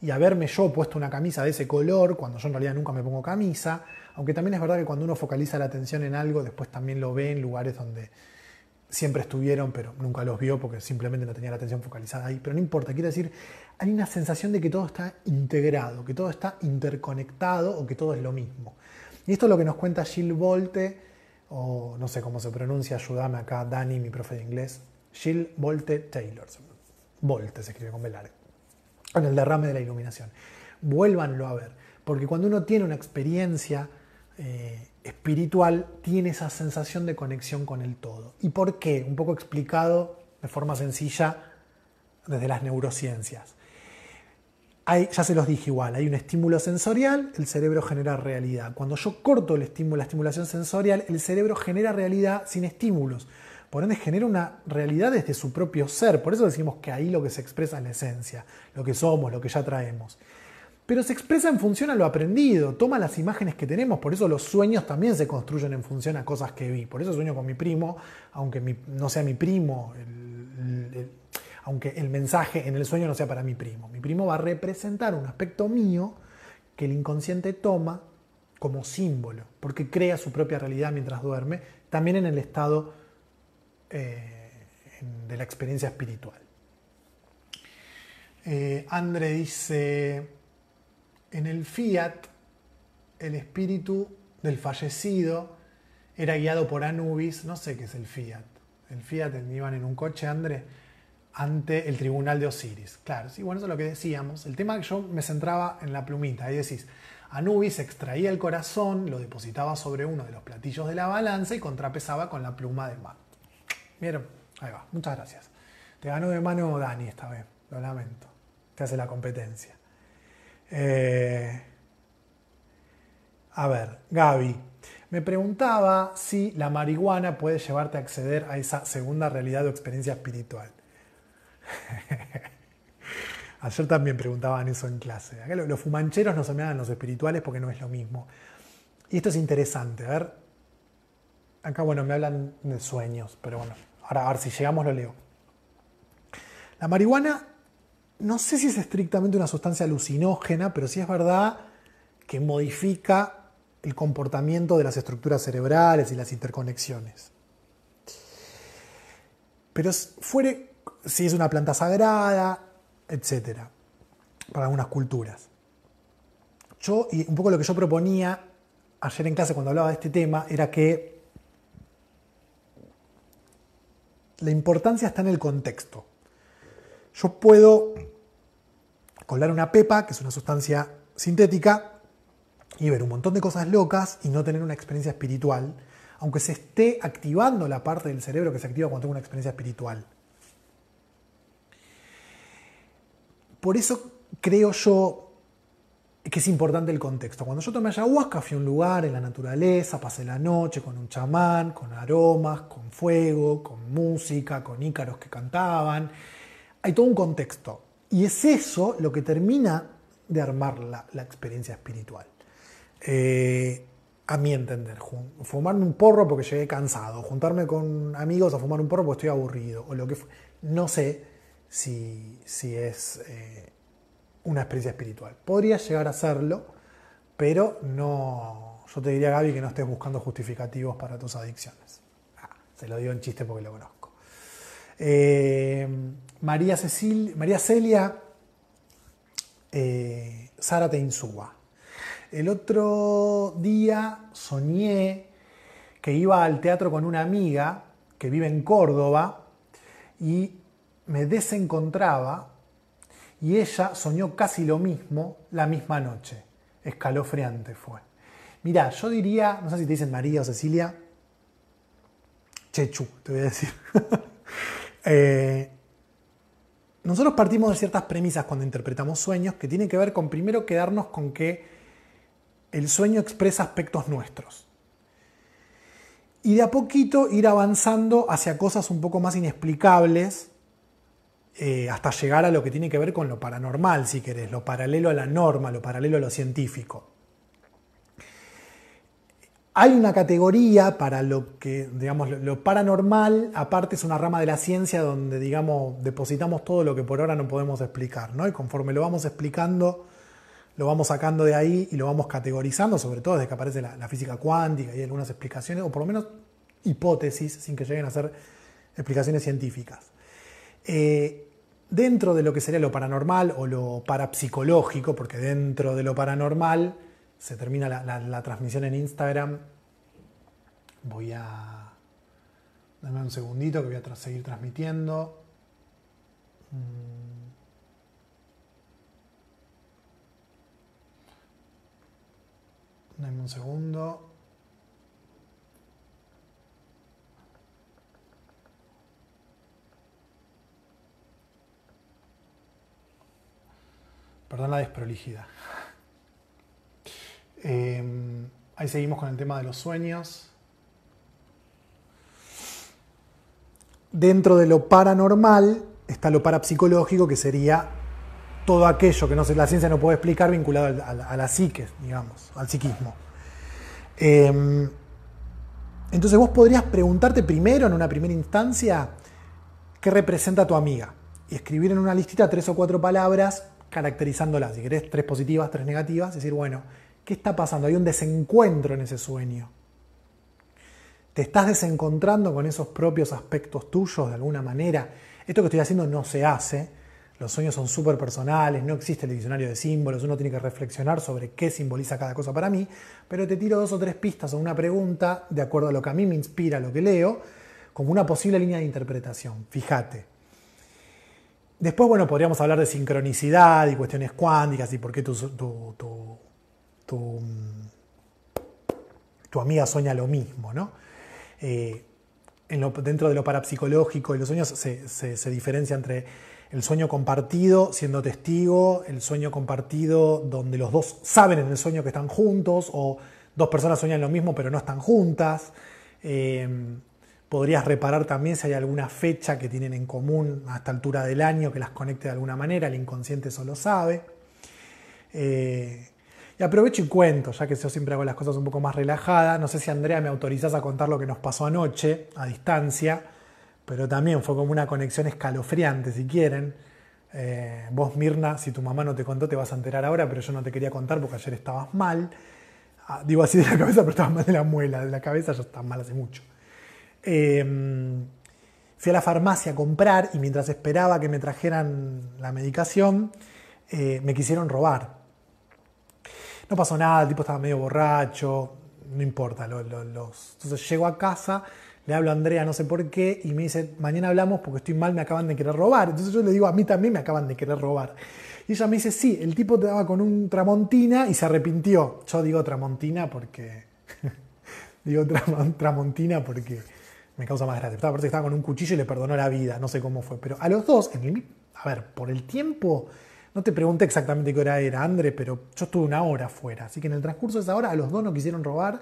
y haberme yo puesto una camisa de ese color cuando yo en realidad nunca me pongo camisa, aunque también es verdad que cuando uno focaliza la atención en algo después también lo ve en lugares donde siempre estuvieron, pero nunca los vio porque simplemente no tenía la atención focalizada ahí. Pero no importa, quiero decir, hay una sensación de que todo está integrado, que todo está interconectado o que todo es lo mismo. Y esto es lo que nos cuenta Jill Bolte, o no sé cómo se pronuncia, ayúdame acá, Dani, mi profe de inglés. Jill Bolte Taylor. Bolte se escribe con B larga. En el derrame de la iluminación. Vuélvanlo a ver, porque cuando uno tiene una experiencia espiritual, tiene esa sensación de conexión con el todo. ¿Y por qué? Un poco explicado de forma sencilla desde las neurociencias. Ya se los dije igual, hay un estímulo sensorial, el cerebro genera realidad. Cuando yo corto la estimulación sensorial, el cerebro genera realidad sin estímulos. Por ende genera una realidad desde su propio ser. Por eso decimos que ahí lo que se expresa es la esencia, lo que somos, lo que ya traemos. Pero se expresa en función a lo aprendido, toma las imágenes que tenemos, por eso los sueños también se construyen en función a cosas que vi. Por eso sueño con mi primo, aunque no sea mi primo, aunque el mensaje en el sueño no sea para mi primo. Mi primo va a representar un aspecto mío que el inconsciente toma como símbolo, porque crea su propia realidad mientras duerme, también en el estado de la experiencia espiritual. André dice, en el Fiat, el espíritu del fallecido era guiado por Anubis, no sé qué es el Fiat. El Fiat iban en un coche, André, ante el tribunal de Osiris. Claro, sí, bueno, eso es lo que decíamos. El tema que yo me centraba en la plumita. Ahí decís, Anubis extraía el corazón, lo depositaba sobre uno de los platillos de la balanza y contrapesaba con la pluma del mar. ¿Vieron? Ahí va, muchas gracias. Te ganó de mano Dani esta vez, lo lamento. Te hace la competencia. A ver, Gaby. Me preguntaba si la marihuana puede llevarte a acceder a esa segunda realidad o experiencia espiritual. Ayer también preguntaban eso en clase. Acá los fumancheros no se me dan los espirituales porque no es lo mismo. Y esto es interesante. A ver. Acá, bueno, me hablan de sueños, pero bueno, ahora a ver si llegamos lo leo. La marihuana, no sé si es estrictamente una sustancia alucinógena, pero sí es verdad que modifica el comportamiento de las estructuras cerebrales y las interconexiones. Pero si es una planta sagrada, etc. Para algunas culturas. Y un poco lo que yo proponía ayer en clase cuando hablaba de este tema era que la importancia está en el contexto. Yo puedo colar una pepa, que es una sustancia sintética, y ver un montón de cosas locas y no tener una experiencia espiritual, aunque se esté activando la parte del cerebro que se activa cuando tengo una experiencia espiritual. Por eso creo yo que es importante el contexto. Cuando yo tomé ayahuasca fui a un lugar en la naturaleza, pasé la noche con un chamán, con aromas, con fuego, con música, con ícaros que cantaban. Hay todo un contexto. Y es eso lo que termina de armar la experiencia espiritual. A mi entender, fumarme un porro porque llegué cansado, juntarme con amigos a fumar un porro porque estoy aburrido, o lo que no sé si es una experiencia espiritual. Podría llegar a serlo, pero no. Yo te diría, Gaby, que no estés buscando justificativos para tus adicciones. Se lo digo en chiste porque lo conozco. María Celia Zárate Insúa. El otro día soñé que iba al teatro con una amiga que vive en Córdoba y me desencontraba y ella soñó casi lo mismo la misma noche. Escalofriante fue. Mirá, yo diría, no sé si te dicen María o Cecilia, Chechu, te voy a decir. Nosotros partimos de ciertas premisas cuando interpretamos sueños que tienen que ver con primero quedarnos con que el sueño expresa aspectos nuestros. Y de a poquito ir avanzando hacia cosas un poco más inexplicables, hasta llegar a lo que tiene que ver con lo paranormal, si querés, lo paralelo a la norma, lo paralelo a lo científico. Hay una categoría para lo que, digamos, lo paranormal, aparte es una rama de la ciencia donde, digamos, depositamos todo lo que por ahora no podemos explicar, ¿no? Y conforme lo vamos explicando, lo vamos sacando de ahí y lo vamos categorizando, sobre todo desde que aparece la física cuántica y algunas explicaciones, o por lo menos hipótesis, sin que lleguen a ser explicaciones científicas. Dentro de lo que sería lo paranormal o lo parapsicológico, porque dentro de lo paranormal se termina la transmisión en Instagram. Dame un segundito que voy a seguir transmitiendo. Dame un segundo. Perdón la desprolijidad. Ahí seguimos con el tema de los sueños. dentro de lo paranormal está lo parapsicológico, que sería todo aquello que la ciencia no puede explicar vinculado a la psique, digamos, al psiquismo. Entonces vos podrías preguntarte primero, en una primera instancia, qué representa a tu amiga. Y escribir en una listita 3 o 4 palabras caracterizándolas. Si querés 3 positivas, 3 negativas. Decir, bueno, ¿qué está pasando? Hay un desencuentro en ese sueño. ¿Te estás desencontrando con esos propios aspectos tuyos de alguna manera? Esto que estoy haciendo no se hace. Los sueños son súper personales, no existe el diccionario de símbolos, uno tiene que reflexionar sobre qué simboliza cada cosa para mí, pero te tiro 2 o 3 pistas o una pregunta de acuerdo a lo que a mí me inspira, lo que leo, como una posible línea de interpretación. Fíjate. Después, bueno, podríamos hablar de sincronicidad y cuestiones cuánticas y por qué tu amiga sueña lo mismo, ¿no? Dentro de lo parapsicológico y los sueños se diferencia entre el sueño compartido, siendo testigo, el sueño compartido donde los dos saben en el sueño que están juntos, o 2 personas sueñan lo mismo pero no están juntas. Podrías reparar también si hay alguna fecha que tienen en común a esta altura del año que las conecte de alguna manera, el inconsciente eso lo sabe. Y aprovecho y cuento, ya que yo siempre hago las cosas un poco más relajadas. No sé si Andrea me autorizás a contar lo que nos pasó anoche, a distancia, pero también fue como una conexión escalofriante, si quieren. Vos, Mirna, si tu mamá no te contó, te vas a enterar ahora, pero yo no te quería contar porque ayer estabas mal. Digo así de la cabeza, pero estabas mal de la muela. De la cabeza ya estás mal hace mucho. Fui a la farmacia a comprar y mientras esperaba que me trajeran la medicación, me quisieron robar. No pasó nada, el tipo estaba medio borracho, no importa. Entonces llego a casa, le hablo a Andrea, no sé por qué, y me dice, mañana hablamos porque estoy mal, me acaban de querer robar. Entonces yo le digo, a mí también me acaban de querer robar. Y ella me dice, sí, el tipo te daba con un Tramontina y se arrepintió. Yo digo Tramontina porque... digo Tramontina porque me causa más gracia. Parece que estaba con un cuchillo y le perdonó la vida, no sé cómo fue. Pero a los dos, a ver, por el tiempo... No te pregunté exactamente qué hora era, André, pero yo estuve 1 hora afuera. Así que en el transcurso de esa hora a los dos nos quisieron robar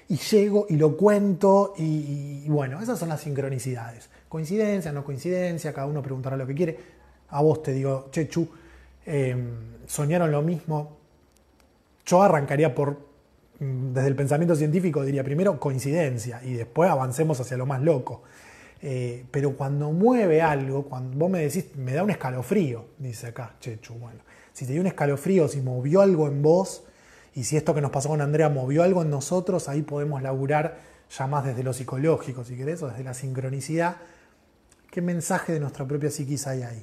y llego y lo cuento y bueno, esas son las sincronicidades. Coincidencia, no coincidencia, cada uno preguntará lo que quiere. A vos te digo, Chechu, soñaron lo mismo. Yo arrancaría desde el pensamiento científico, diría primero coincidencia y después avancemos hacia lo más loco. Pero cuando mueve algo, cuando vos me decís, me da un escalofrío, dice acá Chechu, bueno, si te dio un escalofrío, si movió algo en vos, y si esto que nos pasó con Andrea movió algo en nosotros, ahí podemos laburar ya más desde lo psicológico, si querés, o desde la sincronicidad. ¿Qué mensaje de nuestra propia psiquis hay ahí?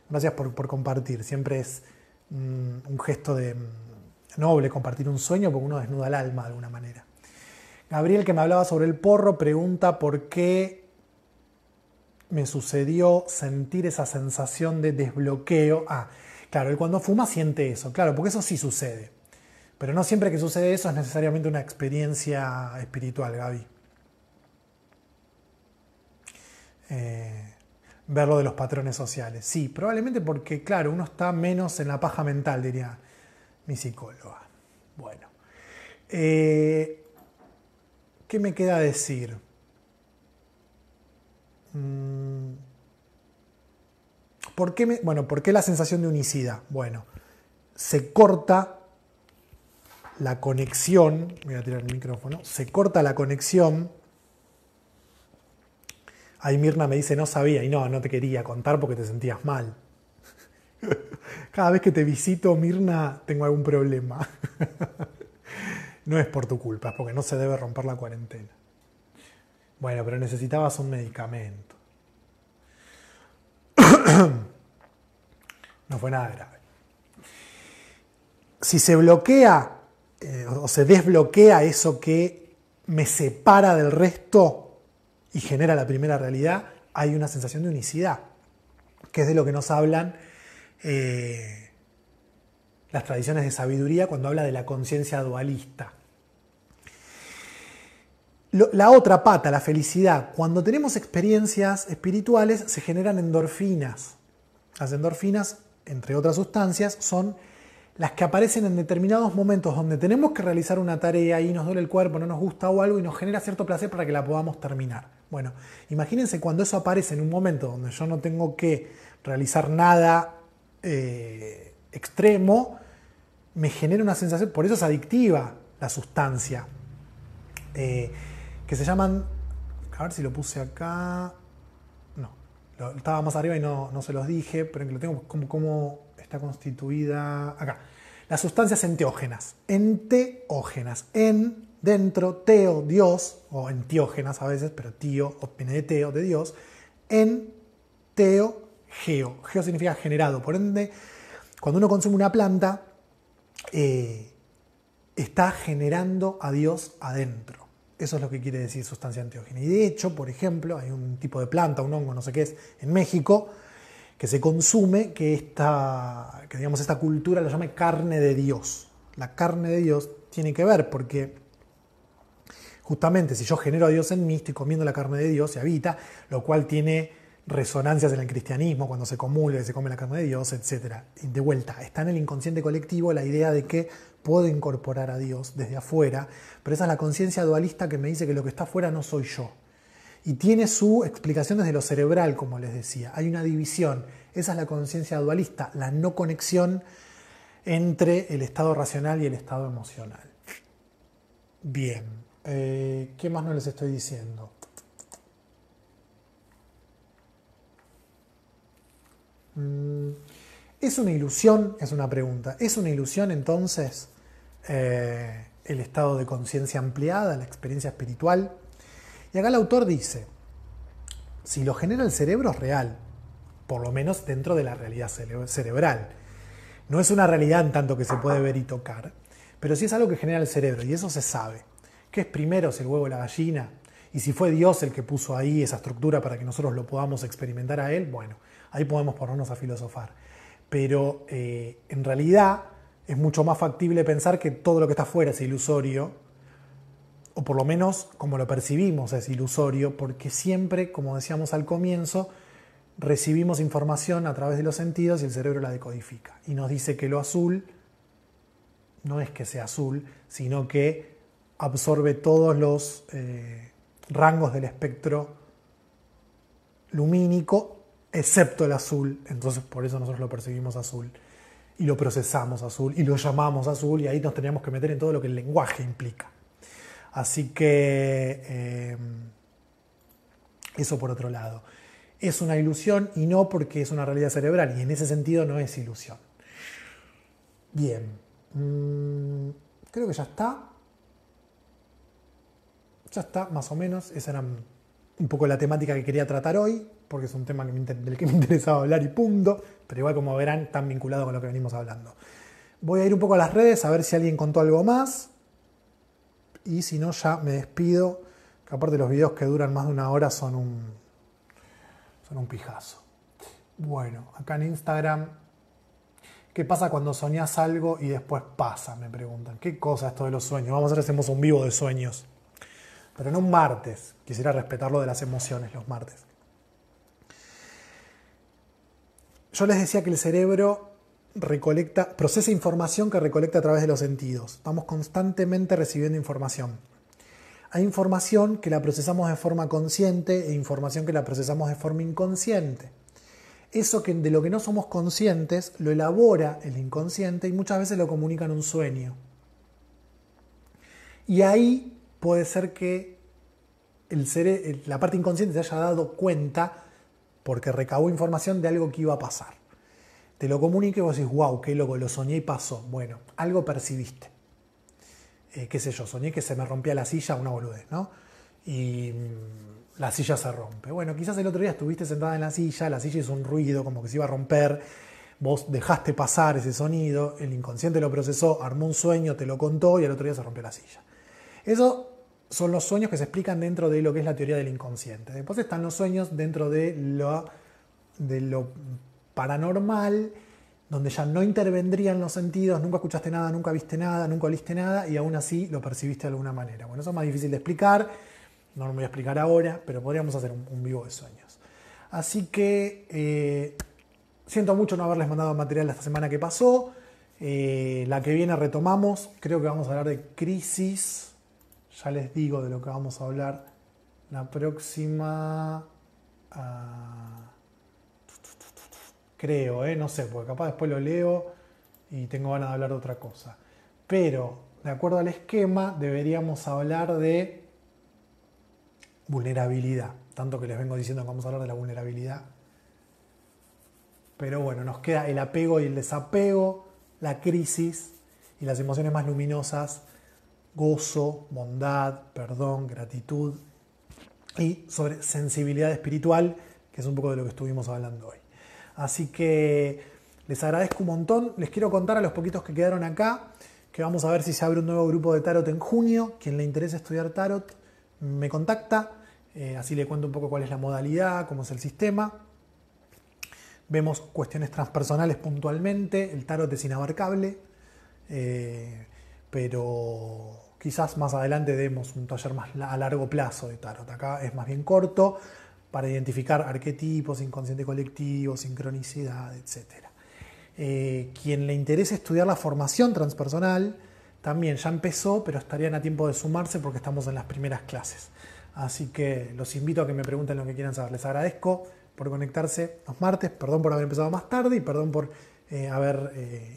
Gracias por compartir, siempre es un gesto noble compartir un sueño porque uno desnuda el alma de alguna manera. Gabriel, que me hablaba sobre el porro, pregunta por qué me sucedió sentir esa sensación de desbloqueo. Claro, él cuando fuma siente eso, claro, porque eso sí sucede. Pero no siempre que sucede eso es necesariamente una experiencia espiritual, Gaby. Ver lo de los patrones sociales. Sí, probablemente porque, claro, uno está menos en la paja mental, diría mi psicóloga. Bueno. ¿Qué me queda decir? ¿Por qué la sensación de unicidad? Bueno, se corta la conexión, voy a tirar el micrófono, se corta la conexión. Ahí Mirna me dice, no sabía, y no te quería contar porque te sentías mal. Cada vez que te visito, Mirna, tengo algún problema. No es por tu culpa, es porque no se debe romper la cuarentena. Bueno, pero necesitabas un medicamento. No fue nada grave. Si se bloquea o se desbloquea eso que me separa del resto y genera la primera realidad, hay una sensación de unicidad, que es de lo que nos hablan las tradiciones de sabiduría cuando habla de la conciencia dualista. La otra pata, la felicidad. Cuando tenemos experiencias espirituales se generan endorfinas. Las endorfinas, entre otras sustancias, son las que aparecen en determinados momentos donde tenemos que realizar una tarea y nos duele el cuerpo, no nos gusta o algo y nos genera cierto placer para que la podamos terminar. Bueno, imagínense cuando eso aparece en un momento donde yo no tengo que realizar nada extremo, me genera una sensación, por eso es adictiva la sustancia, que se llaman, a ver si lo puse acá, no, estaba más arriba y no se los dije, pero que lo tengo como está constituida acá. Las sustancias enteógenas, dentro, teo, Dios, o entiógenas a veces, pero tío, viene de teo, de Dios, teo, geo. Geo significa generado, por ende, cuando uno consume una planta, está generando a Dios adentro. Eso es lo que quiere decir sustancia enteógena. Y de hecho, por ejemplo, hay un tipo de planta, un hongo, no sé qué es, en México, que se consume, que esta cultura lo llama carne de Dios. La carne de Dios tiene que ver porque justamente si yo genero a Dios en mí, estoy comiendo la carne de Dios, se habita, lo cual tiene resonancias en el cristianismo, cuando se comulga y se come la carne de Dios, etc. Y de vuelta, está en el inconsciente colectivo la idea de que puedo incorporar a Dios desde afuera, pero esa es la conciencia dualista que me dice que lo que está afuera no soy yo. Y tiene su explicación desde lo cerebral, como les decía. Hay una división. Esa es la conciencia dualista, la no conexión entre el estado racional y el estado emocional. Bien. ¿Qué más no les estoy diciendo? ¿Es una ilusión? Es una pregunta. ¿Es una ilusión entonces el estado de conciencia ampliada, la experiencia espiritual? Y acá el autor dice, si lo genera el cerebro es real, por lo menos dentro de la realidad cerebral. No es una realidad en tanto que se puede ver y tocar, pero sí es algo que genera el cerebro, y eso se sabe. ¿Qué es primero, si el huevo o la gallina? Y si fue Dios el que puso ahí esa estructura para que nosotros lo podamos experimentar a Él, bueno, ahí podemos ponernos a filosofar. Pero en realidad es mucho más factible pensar que todo lo que está afuera es ilusorio, o por lo menos como lo percibimos es ilusorio, porque siempre, como decíamos al comienzo, recibimos información a través de los sentidos y el cerebro la decodifica. Y nos dice que lo azul no es que sea azul, sino que absorbe todos los rangos del espectro lumínico, excepto el azul. Entonces por eso nosotros lo percibimos azul y lo procesamos azul y lo llamamos azul, y ahí nos teníamos que meter en todo lo que el lenguaje implica. Así que eso por otro lado. Es una ilusión y no porque es una realidad cerebral, y en ese sentido no es ilusión. Bien, creo que ya está. Ya está, más o menos. Esa era un poco la temática que quería tratar hoy, porque es un tema del que me interesaba hablar y punto, pero igual, como verán, están vinculados con lo que venimos hablando. Voy a ir un poco a las redes a ver si alguien contó algo más, y si no ya me despido, que aparte los videos que duran más de una hora son un pijazo. Bueno, acá en Instagram, ¿qué pasa cuando soñás algo y después pasa? Me preguntan. ¿Qué cosa esto de los sueños? Vamos a ver si hacemos un vivo de sueños. Pero no un martes. Quisiera respetar lo de las emociones los martes. Yo les decía que el cerebro procesa información que recolecta a través de los sentidos. Estamos constantemente recibiendo información. Hay información que la procesamos de forma consciente e información que la procesamos de forma inconsciente. Eso de lo que no somos conscientes lo elabora el inconsciente y muchas veces lo comunica en un sueño. Y ahí puede ser que la parte inconsciente se haya dado cuenta porque recabó información de algo que iba a pasar. Te lo comunica y vos decís, wow, qué loco, lo soñé y pasó. Bueno, algo percibiste. Qué sé yo, soñé que se me rompía la silla, una boludez, ¿no? Y la silla se rompe. Bueno, quizás el otro día estuviste sentada en la silla hizo un ruido como que se iba a romper, vos dejaste pasar ese sonido, el inconsciente lo procesó, armó un sueño, te lo contó y al otro día se rompió la silla. Eso son los sueños que se explican dentro de lo que es la teoría del inconsciente. Después están los sueños dentro de lo paranormal, donde ya no intervendrían los sentidos, nunca escuchaste nada, nunca viste nada, nunca oliste nada, y aún así lo percibiste de alguna manera. Bueno, eso es más difícil de explicar, no lo voy a explicar ahora, pero podríamos hacer un vivo de sueños. Así que siento mucho no haberles mandado material esta semana que pasó. La que viene retomamos, creo que vamos a hablar de crisis. Ya les digo de lo que vamos a hablar La próxima... creo, no sé, porque capaz después lo leo y tengo ganas de hablar de otra cosa. Pero, de acuerdo al esquema, deberíamos hablar de vulnerabilidad. Tanto que les vengo diciendo que vamos a hablar de la vulnerabilidad. Pero bueno, nos queda el apego y el desapego, la crisis y las emociones más luminosas, gozo, bondad, perdón, gratitud y sobre sensibilidad espiritual, que es un poco de lo que estuvimos hablando hoy. Así que les agradezco un montón. Les quiero contar a los poquitos que quedaron acá que vamos a ver si se abre un nuevo grupo de tarot en junio. Quien le interese estudiar tarot me contacta. Así le cuento un poco cuál es la modalidad, cómo es el sistema. Vemos cuestiones transpersonales puntualmente. El tarot es inabarcable. Pero quizás más adelante demos un taller más a largo plazo de tarot. Acá es más bien corto para identificar arquetipos, inconsciente colectivo, sincronicidad, etc. Quien le interese estudiar la formación transpersonal también ya empezó, pero estarían a tiempo de sumarse porque estamos en las primeras clases. Así que los invito a que me pregunten lo que quieran saber. Les agradezco por conectarse los martes, perdón por haber empezado más tarde y perdón por haber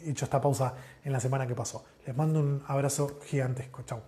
hecho esta pausa en la semana que pasó. Les mando un abrazo gigantesco. Chau.